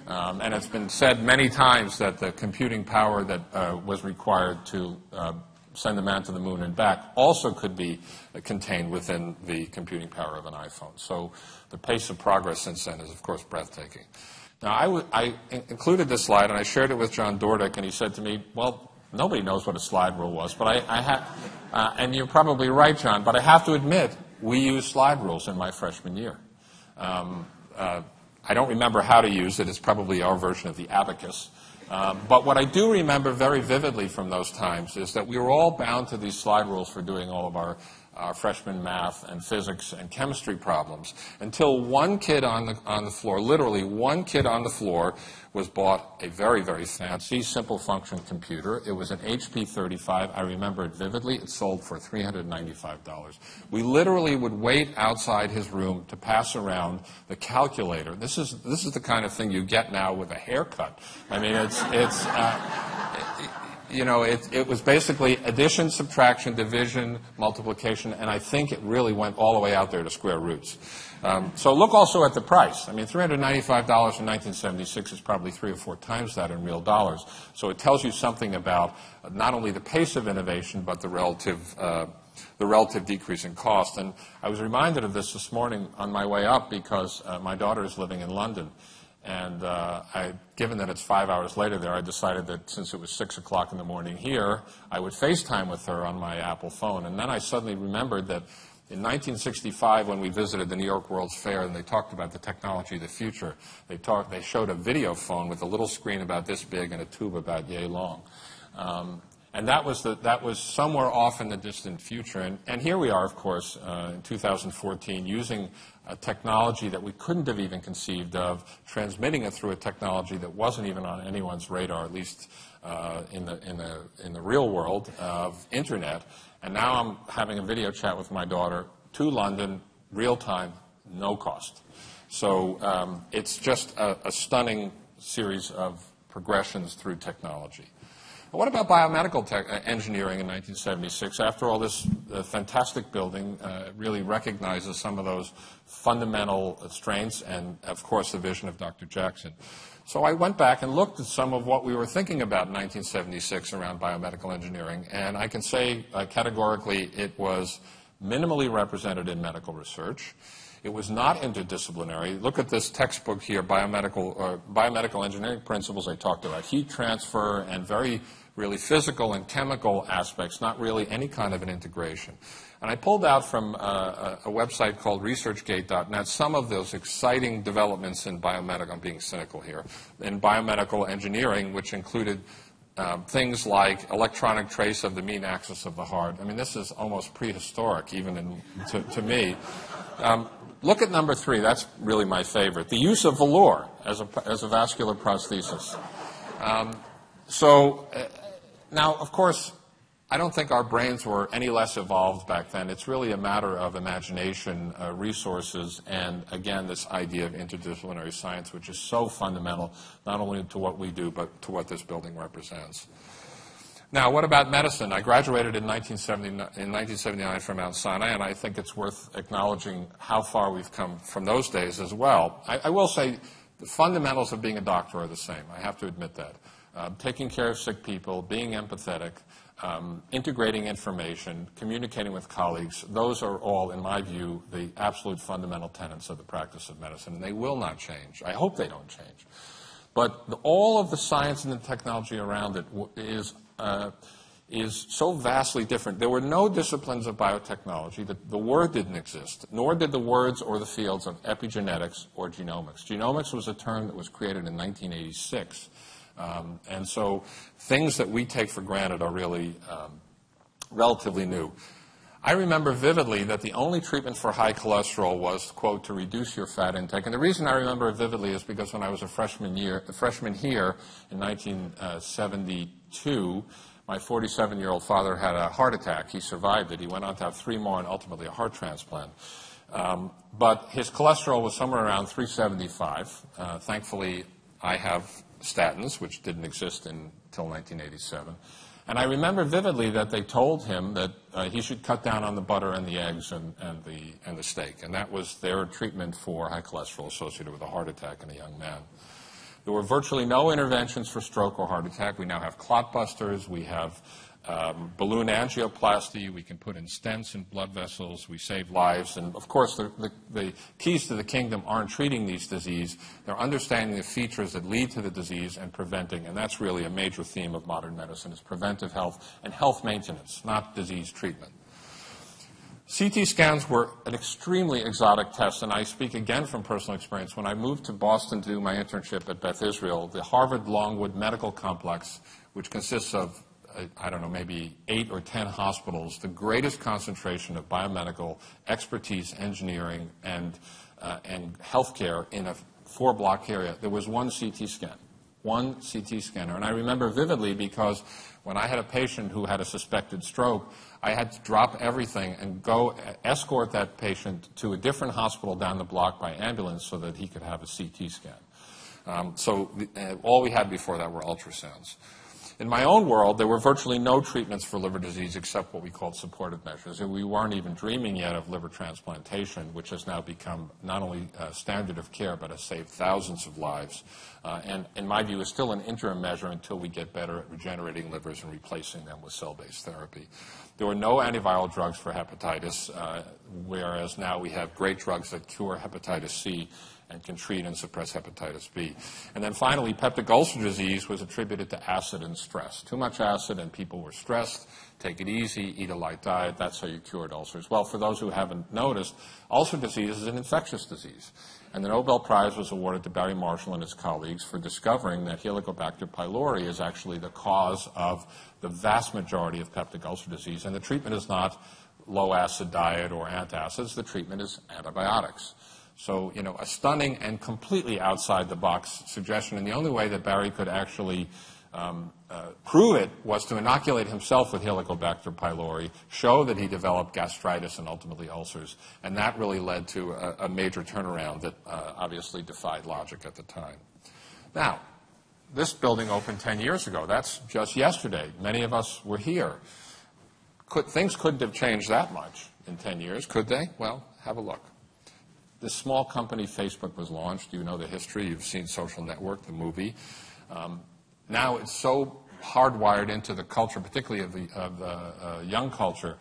And it's been said many times that the computing power that was required to send a man to the moon and back also could be contained within the computing power of an iPhone. So the pace of progress since then is, of course, breathtaking. Now, I included this slide, and I shared it with John Dordick, and he said to me, well, nobody knows what a slide rule was, but and you're probably right, John, but I have to admit, we used slide rules in my freshman year. I don't remember how to use it. It's probably our version of the abacus. But what I do remember very vividly from those times is that we were all bound to these slide rules for doing all of our freshman math and physics and chemistry problems, until one kid on the floor, literally one kid on the floor, was bought a very, very fancy, simple function computer. It was an HP 35. I remember it vividly. It sold for $395. We literally would wait outside his room to pass around the calculator. This is the kind of thing you get now with a haircut. I mean, it was basically addition, subtraction, division, multiplication, and I think it really went all the way out there to square roots. So look also at the price. I mean, $395 in 1976 is probably 3 or 4 times that in real dollars. So it tells you something about not only the pace of innovation, but the relative decrease in cost. And I was reminded of this morning on my way up because my daughter is living in London. And given that it's 5 hours later there, I decided that since it was 6 o'clock in the morning here, I would FaceTime with her on my Apple phone. And then I suddenly remembered that in 1965, when we visited the New York World's Fair and they talked about the technology of the future, they showed a video phone with a little screen about this big and a tube about yay long. And that was somewhere off in the distant future. And here we are, of course, in 2014, using a technology that we couldn't have even conceived of, transmitting it through a technology that wasn't even on anyone's radar, at least in the real world of Internet. And now I'm having a video chat with my daughter to London, real time, no cost. So it's just a stunning series of progressions through technology. What about biomedical engineering in 1976? After all, this fantastic building really recognizes some of those fundamental strengths and, of course, the vision of Dr. Jackson. So I went back and looked at some of what we were thinking about in 1976 around biomedical engineering, and I can say categorically it was minimally represented in medical research. It was not interdisciplinary. Look at this textbook here, Biomedical Engineering Principles. I talked about heat transfer and very really physical and chemical aspects, not really any kind of an integration. And I pulled out from a website called ResearchGate.net some of those exciting developments in biomedical, I'm being cynical here, in biomedical engineering, which included things like electronic trace of the mean axis of the heart. I mean, this is almost prehistoric, even to me. Look at number 3. That's really my favorite. The use of velour as a vascular prosthesis. Now, of course, I don't think our brains were any less evolved back then. It's really a matter of imagination, resources, and, again, this idea of interdisciplinary science, which is so fundamental not only to what we do, but to what this building represents. Now, what about medicine? I graduated in 1979 from Mount Sinai, and I think it's worth acknowledging how far we've come from those days as well. I will say the fundamentals of being a doctor are the same. I have to admit that. Taking care of sick people, being empathetic, integrating information, communicating with colleagues, those are all, in my view, the absolute fundamental tenets of the practice of medicine, and they will not change. I hope they don't change. But all of the science and the technology around it is so vastly different. There were no disciplines of biotechnology. The word didn't exist, nor did the words or the fields of epigenetics or genomics. Genomics was a term that was created in 1986. And so things that we take for granted are really relatively new. I remember vividly that the only treatment for high cholesterol was, quote, to reduce your fat intake. And the reason I remember it vividly is because when I was a freshman here in 1972, my 47-year-old father had a heart attack. He survived it. He went on to have 3 more and ultimately a heart transplant. But his cholesterol was somewhere around 375. Thankfully, I have statins, which didn't exist until 1987. And I remember vividly that they told him that he should cut down on the butter and the eggs and the steak. And that was their treatment for high cholesterol associated with a heart attack in a young man. There were virtually no interventions for stroke or heart attack. We now have clot busters. We have balloon angioplasty. We can put in stents in blood vessels. We save lives. And, of course, the keys to the kingdom aren't treating these diseases. They're understanding the features that lead to the disease and preventing. And that's really a major theme of modern medicine, is preventive health and health maintenance, not disease treatment. CT scans were an extremely exotic test, and I speak again from personal experience. When I moved to Boston to do my internship at Beth Israel, the Harvard Longwood Medical Complex, which consists of I don't know, maybe 8 or 10 hospitals, the greatest concentration of biomedical expertise, engineering, and healthcare in a 4-block area. There was one CT scan. One CT scanner. And I remember vividly because when I had a patient who had a suspected stroke, I had to drop everything and go escort that patient to a different hospital down the block by ambulance so that he could have a CT scan. All we had before that were ultrasounds. In my own world, there were virtually no treatments for liver disease except what we called supportive measures. And we weren't even dreaming yet of liver transplantation, which has now become not only standard of care, but has saved thousands of lives. And in my view, is still an interim measure until we get better at regenerating livers and replacing them with cell-based therapy. There were no antiviral drugs for hepatitis, whereas now we have great drugs that cure hepatitis C and can treat and suppress hepatitis B. And then finally, peptic ulcer disease was attributed to acid and stress. Too much acid and people were stressed. Take it easy, eat a light diet. That's how you cured ulcers. Well, for those who haven't noticed, ulcer disease is an infectious disease. And the Nobel Prize was awarded to Barry Marshall and his colleagues for discovering that Helicobacter pylori is actually the cause of the vast majority of peptic ulcer disease. And the treatment is not low-acid diet or antacids. The treatment is antibiotics. So, a stunning and completely outside-the-box suggestion. And the only way that Barry could actually prove it was to inoculate himself with Helicobacter pylori, show that he developed gastritis and ultimately ulcers. And that really led to a major turnaround that obviously defied logic at the time. Now, this building opened 10 years ago. That's just yesterday. Many of us were here. Things couldn't have changed that much in 10 years, could they? Well, have a look. This small company, Facebook, was launched. You know the history. You've seen Social Network, the movie. Now it's so hardwired into the culture, particularly of the young culture,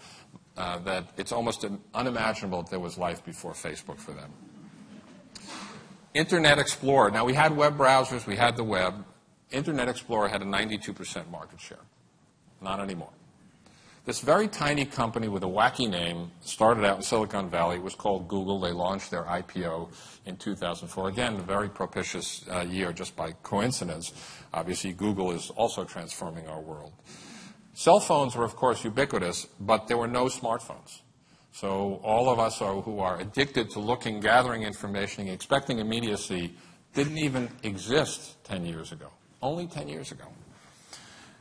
that it's almost unimaginable that there was life before Facebook for them. Internet Explorer. Now, we had web browsers. We had the web. Internet Explorer had a 92% market share. Not anymore. This very tiny company with a wacky name started out in Silicon Valley. It was called Google. They launched their IPO in 2004. Again, a very propitious year just by coincidence. Obviously, Google is also transforming our world. Cell phones were, of course, ubiquitous, but there were no smartphones. So all of us who are addicted to looking, gathering information, expecting immediacy, didn't even exist 10 years ago. Only 10 years ago.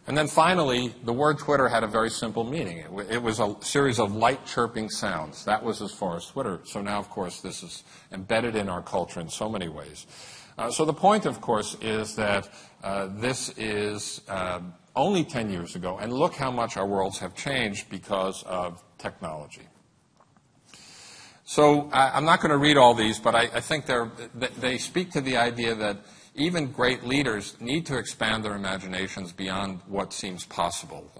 And then finally, the word Twitter had a very simple meaning. It was a series of light chirping sounds. That was as far as Twitter. So now, of course, this is embedded in our culture in so many ways. So the point, of course, is that this is only 10 years ago, and look how much our worlds have changed because of technology. So I'm not going to read all these, but I think they speak to the idea that even great leaders need to expand their imaginations beyond what seems possible,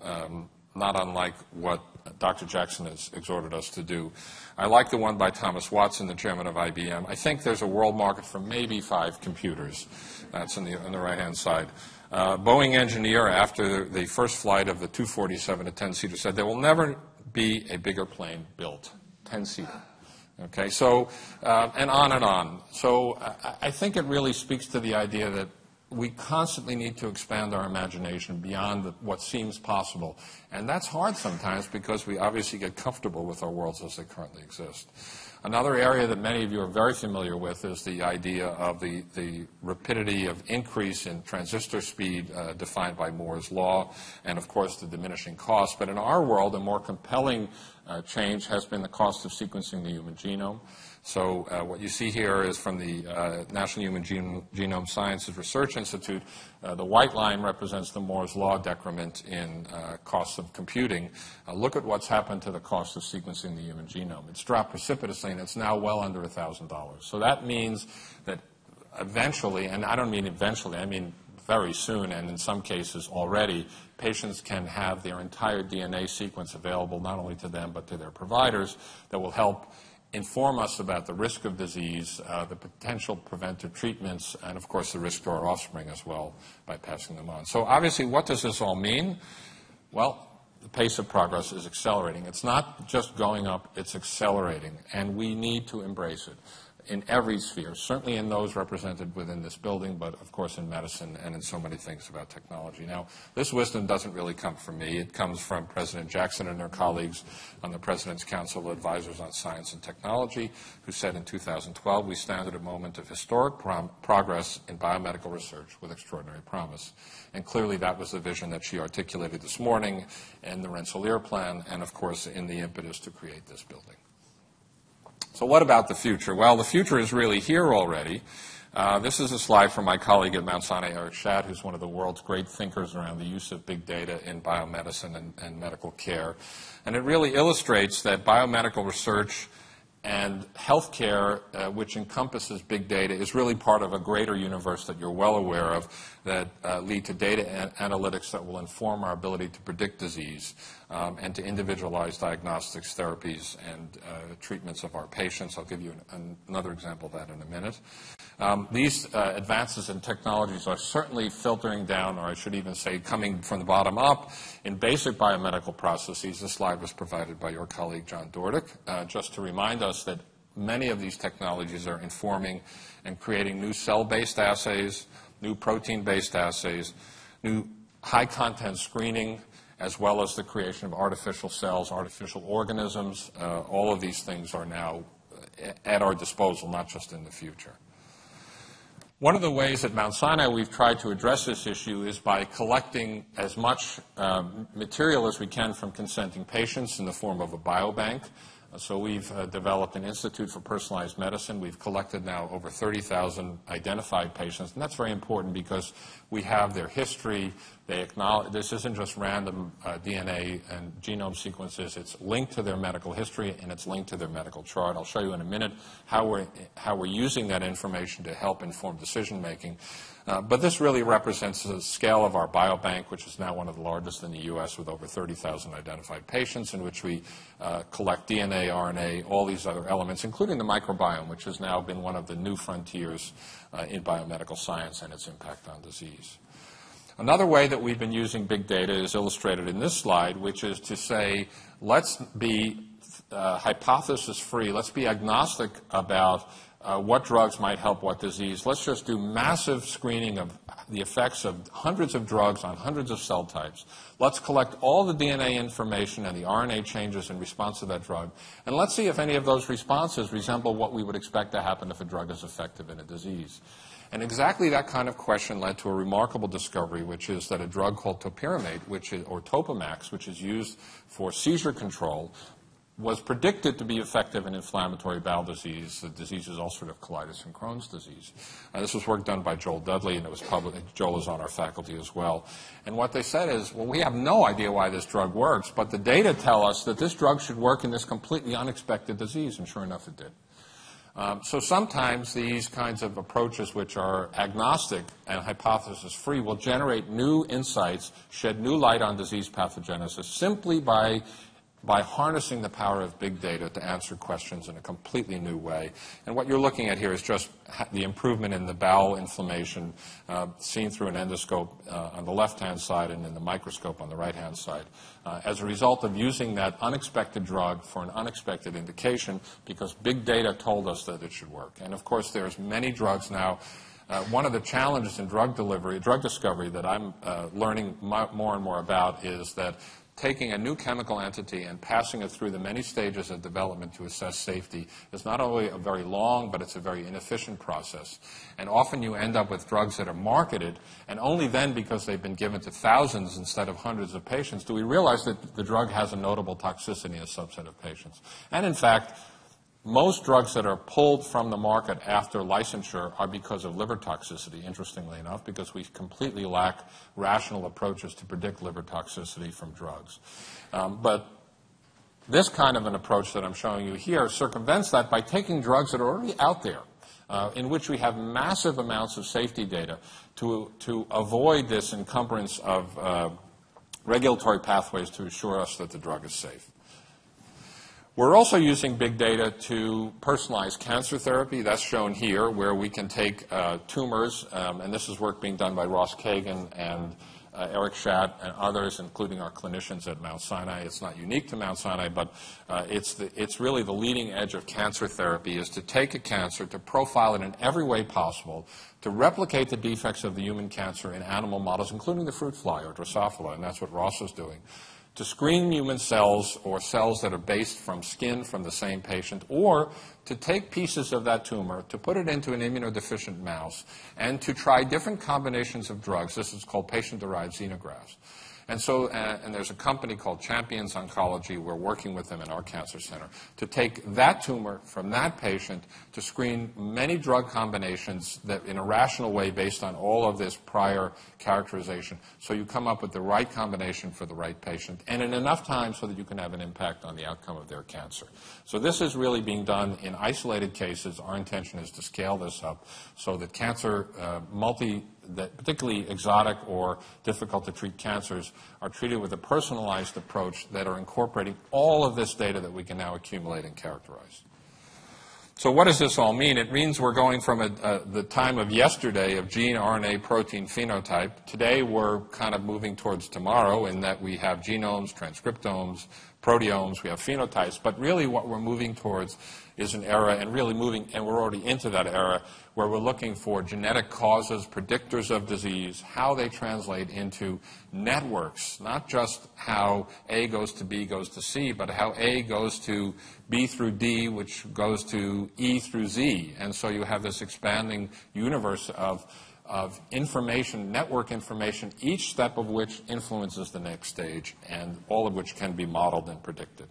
not unlike what Dr. Jackson has exhorted us to do. I like the one by Thomas Watson, the chairman of IBM. I think there's a world market for maybe 5 computers. That's on the right-hand side. Boeing engineer, after the first flight of the 247, a 10-seater, said there will never be a bigger plane built, 10-seater. Okay, so, and on and on. So I think it really speaks to the idea that we constantly need to expand our imagination beyond what seems possible. And that's hard sometimes because we obviously get comfortable with our worlds as they currently exist. Another area that many of you are very familiar with is the idea of the rapidity of increase in transistor speed defined by Moore's law, and of course the diminishing cost. But in our world, a more compelling change has been the cost of sequencing the human genome. So what you see here is from the National Human Genome Sciences Research Institute. The white line represents the Moore's law decrement in costs of computing. Look at what's happened to the cost of sequencing the human genome. It's dropped precipitously, and it's now well under $1,000. So that means that eventually, and I don't mean eventually, I mean very soon, and in some cases already, patients can have their entire DNA sequence available not only to them but to their providers that will help inform us about the risk of disease, the potential preventive treatments, and of course the risk to our offspring as well by passing them on. So obviously, what does this all mean? Well, the pace of progress is accelerating. It's not just going up, it's accelerating, and we need to embrace it. in every sphere, certainly in those represented within this building, but of course in medicine and in so many things about technology. Now, this wisdom doesn't really come from me. It comes from President Jackson and her colleagues on the President's Council of Advisors on Science and Technology, who said in 2012, we stand at a moment of historic progress in biomedical research with extraordinary promise. And clearly that was the vision that she articulated this morning in the Rensselaer plan and, of course, in the impetus to create this building. So what about the future? Well, the future is really here already. This is a slide from my colleague at Mount Sinai, Eric Schadt, who's one of the world's great thinkers around the use of big data in biomedicine and medical care. And it really illustrates that biomedical research and healthcare, which encompasses big data, is really part of a greater universe that you're well aware of that lead to data analytics that will inform our ability to predict disease and to individualize diagnostics, therapies, and treatments of our patients. I'll give you another example of that in a minute. These advances in technologies are certainly filtering down, or I should even say coming from the bottom up, in basic biomedical processes. This slide was provided by your colleague, John Dordick, just to remind us that many of these technologies are informing and creating new cell-based assays, new protein-based assays, new high-content screening, as well as the creation of artificial cells, artificial organisms. All of these things are now at our disposal, not just in the future. One of the ways at Mount Sinai we've tried to address this issue is by collecting as much material as we can from consenting patients in the form of a biobank. So we've developed an Institute for Personalized Medicine. We've collected now over 30,000 identified patients, and that's very important because we have their history. They acknowledge this isn't just random DNA and genome sequences. It's linked to their medical history, and it's linked to their medical chart. I'll show you in a minute how we're using that information to help inform decision-making. But this really represents the scale of our biobank, which is now one of the largest in the U.S. with over 30,000 identified patients, in which we collect DNA, RNA, all these other elements, including the microbiome, which has now been one of the new frontiers in biomedical science and its impact on disease. Another way that we've been using big data is illustrated in this slide, which is to say, let's be hypothesis-free. Let's be agnostic about what drugs might help what disease. Let's just do massive screening of the effects of hundreds of drugs on hundreds of cell types. Let's collect all the DNA information and the RNA changes in response to that drug, and let's see if any of those responses resemble what we would expect to happen if a drug is effective in a disease. And exactly that kind of question led to a remarkable discovery, which is that a drug called topiramate, or Topamax, which is used for seizure control, was predicted to be effective in inflammatory bowel disease, the diseases ulcerative colitis and Crohn's disease. This was work done by Joel Dudley, and it was published. Joel is on our faculty as well. And what they said is, well, we have no idea why this drug works, but the data tell us that this drug should work in this completely unexpected disease, and sure enough it did. So sometimes these kinds of approaches, which are agnostic and hypothesis-free, will generate new insights, shed new light on disease pathogenesis simply by harnessing the power of big data to answer questions in a completely new way. And what you're looking at here is just the improvement in the bowel inflammation seen through an endoscope on the left-hand side and in the microscope on the right-hand side as a result of using that unexpected drug for an unexpected indication because big data told us that it should work. And, of course, there's many drugs now. One of the challenges in drug discovery that I'm learning more and more about is that taking a new chemical entity and passing it through the many stages of development to assess safety is not only a very long, but it's a very inefficient process. And often you end up with drugs that are marketed, and only then, because they've been given to thousands instead of hundreds of patients, do we realize that the drug has a notable toxicity in a subset of patients. And in fact, most drugs that are pulled from the market after licensure are because of liver toxicity, interestingly enough, because we completely lack rational approaches to predict liver toxicity from drugs. But this kind of an approach that I'm showing you here circumvents that by taking drugs that are already out there, in which we have massive amounts of safety data to avoid this encumbrance of regulatory pathways to assure us that the drug is safe. We're also using big data to personalize cancer therapy. That's shown here, where we can take tumors, and this is work being done by Ross Kagan and Eric Schadt and others, including our clinicians at Mount Sinai. It's not unique to Mount Sinai, but it's really the leading edge of cancer therapy, is to take a cancer, to profile it in every way possible, to replicate the defects of the human cancer in animal models, including the fruit fly or Drosophila, and that's what Ross is doing, to screen human cells or cells that are based from skin from the same patient, or to take pieces of that tumor, to put it into an immunodeficient mouse, and to try different combinations of drugs. This is called patient-derived xenografts. And so, and there's a company called Champions Oncology. We're working with them in our cancer center to take that tumor from that patient to screen many drug combinations that in a rational way based on all of this prior characterization. So you come up with the right combination for the right patient and in enough time so that you can have an impact on the outcome of their cancer. So this is really being done in isolated cases. Our intention is to scale this up so that cancer, that particularly exotic or difficult to treat cancers are treated with a personalized approach that are incorporating all of this data that we can now accumulate and characterize. So what does this all mean? It means we're going from the time of yesterday of gene, RNA, protein, phenotype. Today we're kind of moving towards tomorrow in that we have genomes, transcriptomes, proteomes, we have phenotypes, but really what we're moving towards is an era, and really moving, and we're already into that era, where we're looking for genetic causes, predictors of disease, how they translate into networks, not just how A goes to B goes to C, but how A goes to B through D, which goes to E through Z. And so you have this expanding universe of information, network information, each step of which influences the next stage, and all of which can be modeled and predicted.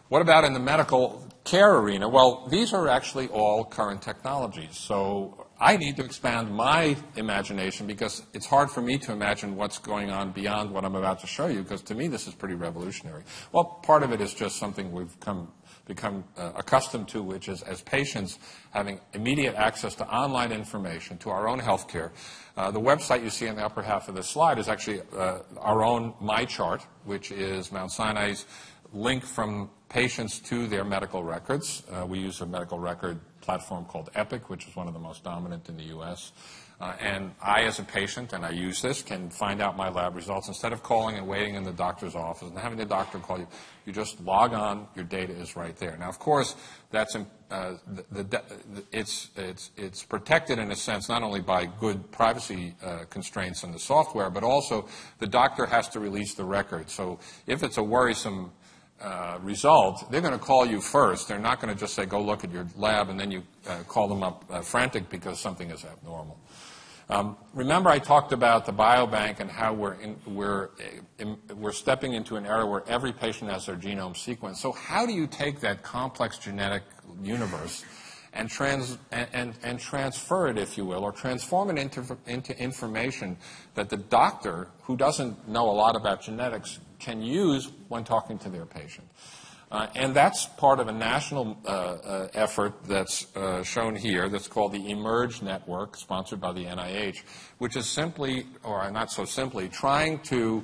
What about in the medical care arena? Well, these are actually all current technologies. So I need to expand my imagination because it's hard for me to imagine what's going on beyond what I'm about to show you, because to me this is pretty revolutionary. Well, part of it is just something we've become accustomed to, which is as patients having immediate access to online information, to our own health care. The website you see in the upper half of this slide is actually our own MyChart, which is Mount Sinai's link from patients to their medical records. We use a medical record platform called Epic, which is one of the most dominant in the U.S. And I, as a patient, and I use this, can find out my lab results. Instead of calling and waiting in the doctor's office and having the doctor call you, you just log on, your data is right there. Now, of course, that's it's protected in a sense not only by good privacy constraints in the software, but also the doctor has to release the record. So if it's a worrisome result, they're going to call you first. They're not going to just say, go look at your lab, and then you call them up frantic because something is abnormal. Remember I talked about the biobank and how we're stepping into an era where every patient has their genome sequenced. So how do you take that complex genetic universe and transfer it, if you will, or transform it into information that the doctor, who doesn't know a lot about genetics, can use when talking to their patient? And that's part of a national effort that's shown here that's called the eMERGE Network, sponsored by the NIH, which is simply, or not so simply, trying to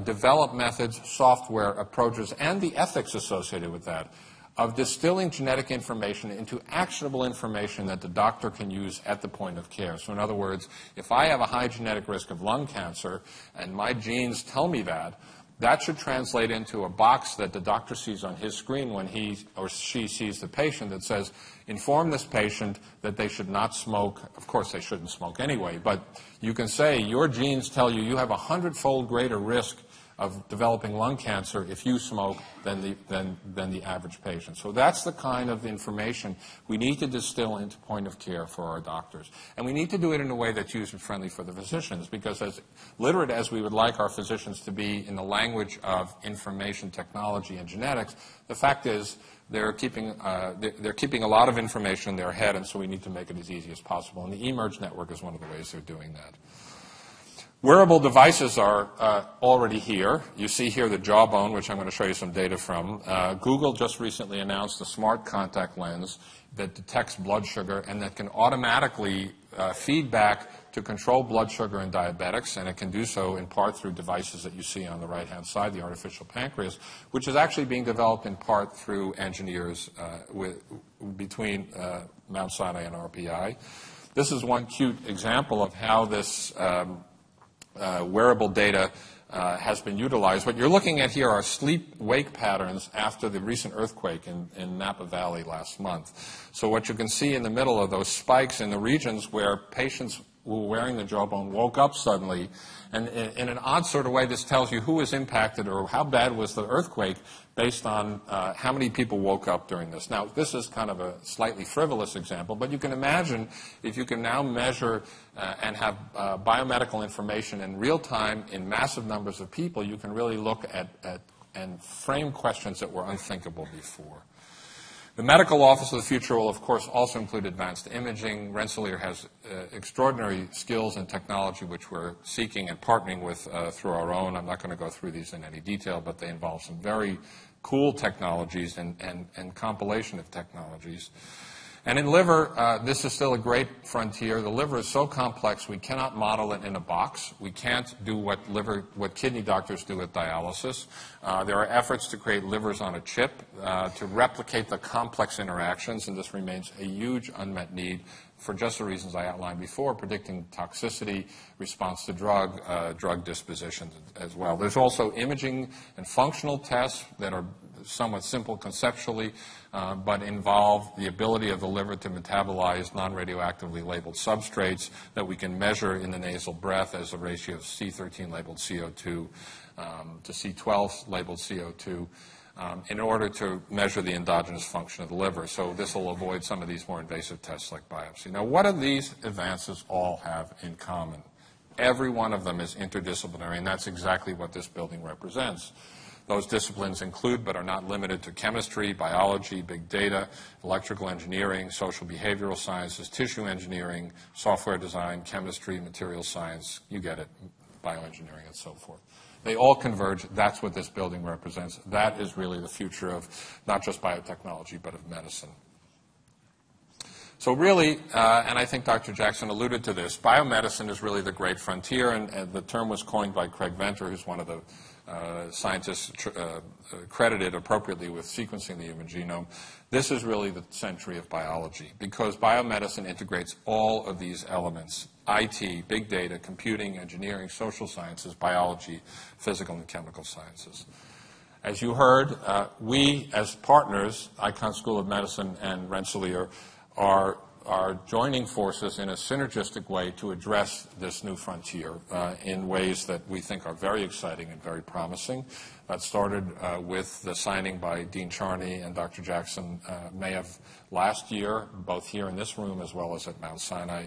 develop methods, software approaches, and the ethics associated with that, of distilling genetic information into actionable information that the doctor can use at the point of care. So in other words, if I have a high genetic risk of lung cancer and my genes tell me that, that should translate into a box that the doctor sees on his screen when he or she sees the patient that says, inform this patient that they should not smoke. Of course, they shouldn't smoke anyway, but you can say your genes tell you you have a 100-fold greater risk of developing lung cancer if you smoke than the average patient. So that's the kind of information we need to distill into point of care for our doctors. And we need to do it in a way that's user-friendly for the physicians, because as literate as we would like our physicians to be in the language of information technology and genetics, the fact is they're keeping a lot of information in their head, and so we need to make it as easy as possible. And the eMERGE network is one of the ways they're doing that. Wearable devices are already here. You see here the Jawbone, which I'm going to show you some data from. Google just recently announced a smart contact lens that detects blood sugar and that can automatically feed back to control blood sugar in diabetics, and it can do so in part through devices that you see on the right-hand side, the artificial pancreas, which is actually being developed in part through engineers between Mount Sinai and RPI. This is one cute example of how this wearable data has been utilized. What you're looking at here are sleep-wake patterns after the recent earthquake in Napa Valley last month. So what you can see in the middle are those spikes in the regions where patients who were wearing the jawbone woke up suddenly. And in an odd sort of way, this tells you who was impacted or how bad was the earthquake based on how many people woke up during this. Now, this is kind of a slightly frivolous example, but you can imagine if you can now measure and have biomedical information in real time in massive numbers of people, you can really look at and frame questions that were unthinkable before. The medical office of the future will, of course, also include advanced imaging. Rensselaer has extraordinary skills and technology which we're seeking and partnering with through our own. I'm not going to go through these in any detail, but they involve some very cool technologies and compilation of technologies. And in liver, this is still a great frontier. The liver is so complex we cannot model it in a box. We can't do what kidney doctors do with dialysis. There are efforts to create livers on a chip to replicate the complex interactions, and this remains a huge unmet need for just the reasons I outlined before, predicting toxicity, response to drug disposition as well. There's also imaging and functional tests that are somewhat simple conceptually, but involve the ability of the liver to metabolize non-radioactively labeled substrates that we can measure in the nasal breath as a ratio of C13 labeled CO2 to C12 labeled CO2 in order to measure the endogenous function of the liver. So this will avoid some of these more invasive tests like biopsy. Now, what do these advances all have in common? Every one of them is interdisciplinary, and that's exactly what this building represents. Those disciplines include, but are not limited to, chemistry, biology, big data, electrical engineering, social behavioral sciences, tissue engineering, software design, chemistry, material science, you get it, bioengineering, and so forth. They all converge. That's what this building represents. That is really the future of not just biotechnology, but of medicine. So really, and I think Dr. Jackson alluded to this, biomedicine is really the great frontier, and the term was coined by Craig Venter, who's one of the scientists credited appropriately with sequencing the human genome. This is really the century of biology, because biomedicine integrates all of these elements: IT, big data, computing, engineering, social sciences, biology, physical and chemical sciences. As you heard, we as partners, Icahn School of Medicine and Rensselaer, are joining forces in a synergistic way to address this new frontier in ways that we think are very exciting and very promising. That started with the signing by Dean Charney and Dr. Jackson May of last year, both here in this room as well as at Mount Sinai.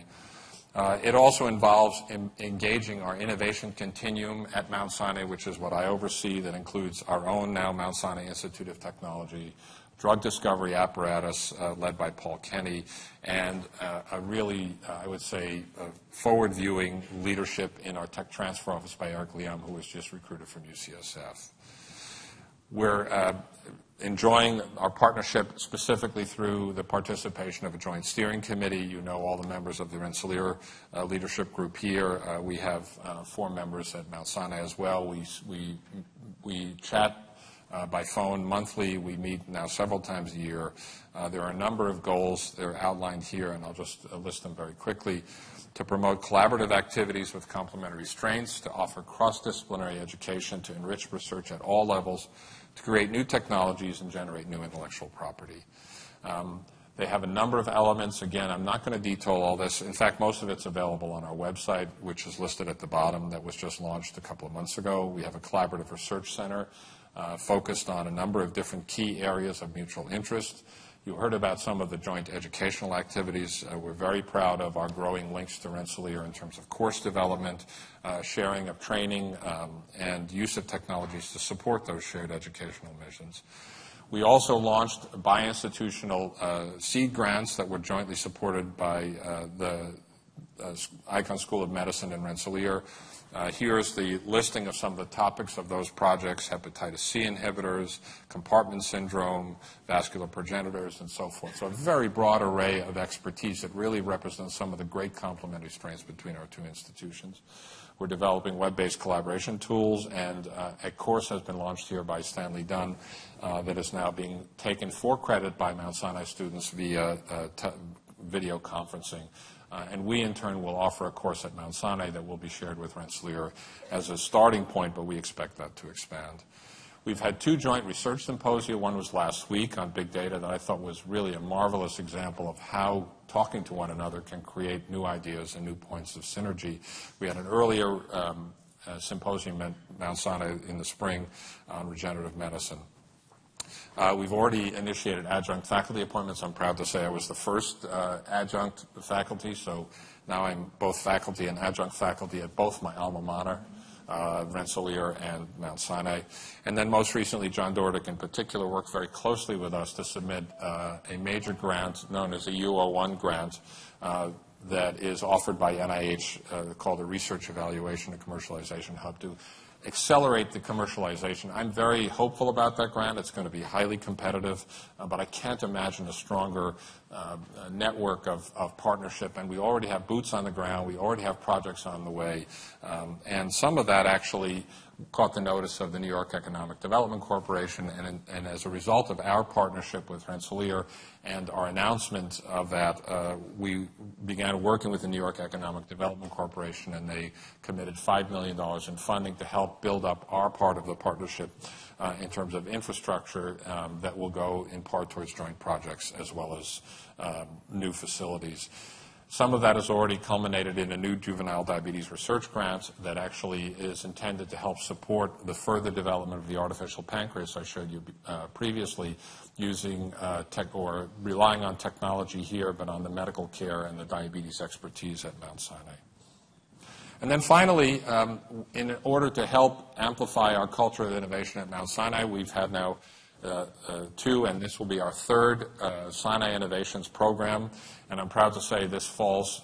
It also involves engaging our innovation continuum at Mount Sinai, which is what I oversee, that includes our own now Mount Sinai Institute of Technology, drug discovery apparatus led by Paul Kenny, and a really, I would say, forward-viewing leadership in our tech transfer office by Eric Liam, who was just recruited from UCSF. We're enjoying our partnership specifically through the participation of a joint steering committee. You know all the members of the Rensselaer leadership group here. We have 4 members at Mount Sinai as well. We chat by phone monthly. We meet now several times a year. There are a number of goals. They're outlined here, and I'll just list them very quickly. To promote collaborative activities with complementary strengths, to offer cross-disciplinary education, to enrich research at all levels, to create new technologies and generate new intellectual property. They have a number of elements. Again, I'm not going to detail all this. In fact, most of it's available on our website, which is listed at the bottom, that was just launched a couple of months ago. We have a collaborative research center focused on a number of different key areas of mutual interest. You heard about some of the joint educational activities. We're very proud of our growing links to Rensselaer in terms of course development, sharing of training, and use of technologies to support those shared educational missions. We also launched bi-institutional seed grants that were jointly supported by the Icahn School of Medicine and Rensselaer. Here's the listing of some of the topics of those projects: hepatitis C inhibitors, compartment syndrome, vascular progenitors, and so forth. So a very broad array of expertise that really represents some of the great complementary strengths between our 2 institutions. We're developing web-based collaboration tools, and a course has been launched here by Stanley Dunn that is now being taken for credit by Mount Sinai students via video conferencing. And we, in turn, will offer a course at Mount Sinai that will be shared with Rensselaer as a starting point, but we expect that to expand. We've had 2 joint research symposia. One was last week on big data that I thought was really a marvelous example of how talking to one another can create new ideas and new points of synergy. We had an earlier symposium at Mount Sinai in the spring on regenerative medicine. We've already initiated adjunct faculty appointments. I'm proud to say I was the first adjunct faculty, so now I'm both faculty and adjunct faculty at both my alma mater, Rensselaer and Mount Sinai. And then most recently, John Dordick in particular worked very closely with us to submit a major grant known as a U01 grant that is offered by NIH called the Research Evaluation and Commercialization Hub to accelerate the commercialization. I'm very hopeful about that grant. It's going to be highly competitive, but I can't imagine a stronger network of partnership. And we already have boots on the ground. We already have projects on the way. And some of that actually caught the notice of the New York Economic Development Corporation. And as a result of our partnership with Rensselaer and our announcement of that, we began working with the New York Economic Development Corporation, and they committed $5 million in funding to help build up our part of the partnership in terms of infrastructure that will go in part towards joint projects as well as new facilities. Some of that has already culminated in a new juvenile diabetes research grant that actually is intended to help support the further development of the artificial pancreas I showed you previously, using or relying on technology here, but on the medical care and the diabetes expertise at Mount Sinai. And then finally, in order to help amplify our culture of innovation at Mount Sinai, we've had now 2, and this will be our 3rd Sinai Innovations program. And I'm proud to say this fall's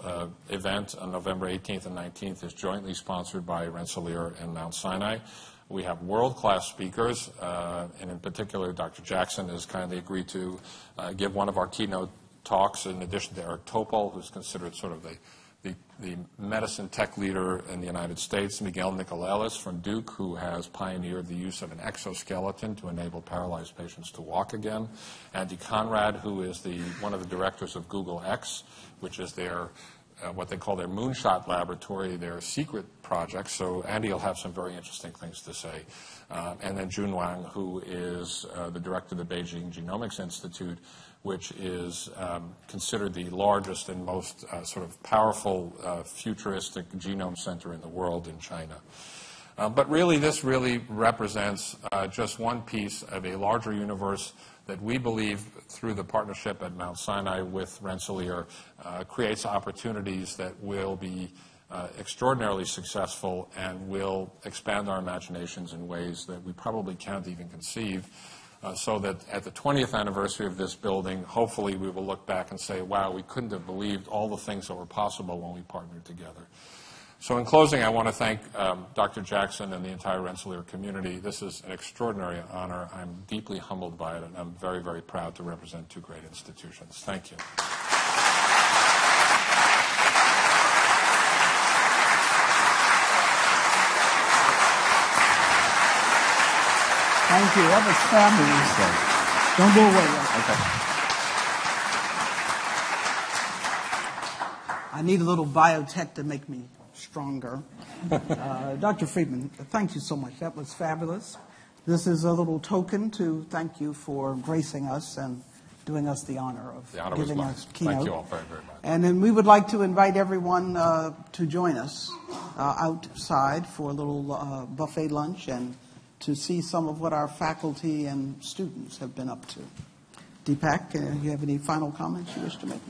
event on November 18th and 19th is jointly sponsored by Rensselaer and Mount Sinai. We have world-class speakers, and in particular, Dr. Jackson has kindly agreed to give one of our keynote talks, in addition to Eric Topol, who's considered sort of the medicine tech leader in the United States, Miguel Nicolelis from Duke, who has pioneered the use of an exoskeleton to enable paralyzed patients to walk again, Andy Conrad, who is one of the directors of Google X, which is their what they call their moonshot laboratory, their secret project. So Andy will have some very interesting things to say. And then Jun Wang, who is the director of the Beijing Genomics Institute, which is considered the largest and most sort of powerful futuristic genome center in the world in China. But really, this really represents just one piece of a larger universe that we believe, through the partnership at Mount Sinai with Rensselaer, creates opportunities that will be extraordinarily successful and will expand our imaginations in ways that we probably can't even conceive. So that at the 20th anniversary of this building, hopefully we will look back and say, wow, we couldn't have believed all the things that were possible when we partnered together. So in closing, I want to thank Dr. Jackson and the entire Rensselaer community. This is an extraordinary honor. I'm deeply humbled by it, and I'm very, very proud to represent 2 great institutions. Thank you. Thank you. That was fabulous. Don't go away yet. Okay. I need a little biotech to make me stronger. Dr. Friedman, thank you so much. That was fabulous. This is a little token to thank you for gracing us and doing us the honor of giving us Keynote. Thank you all very, very much. And then we would like to invite everyone to join us outside for a little buffet lunch and to see some of what our faculty and students have been up to. Deepak, do you have any final comments you wish to make?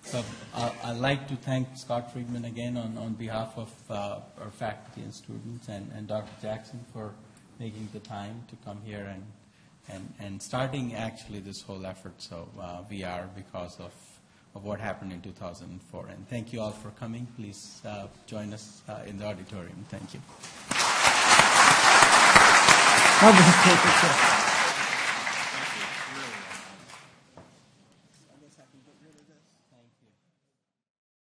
So I'd like to thank Scott Friedman again on behalf of our faculty and students, and Dr. Jackson for making the time to come here and starting actually this whole effort. So we are because of what happened in 2004. And thank you all for coming. Please join us in the auditorium. Thank you.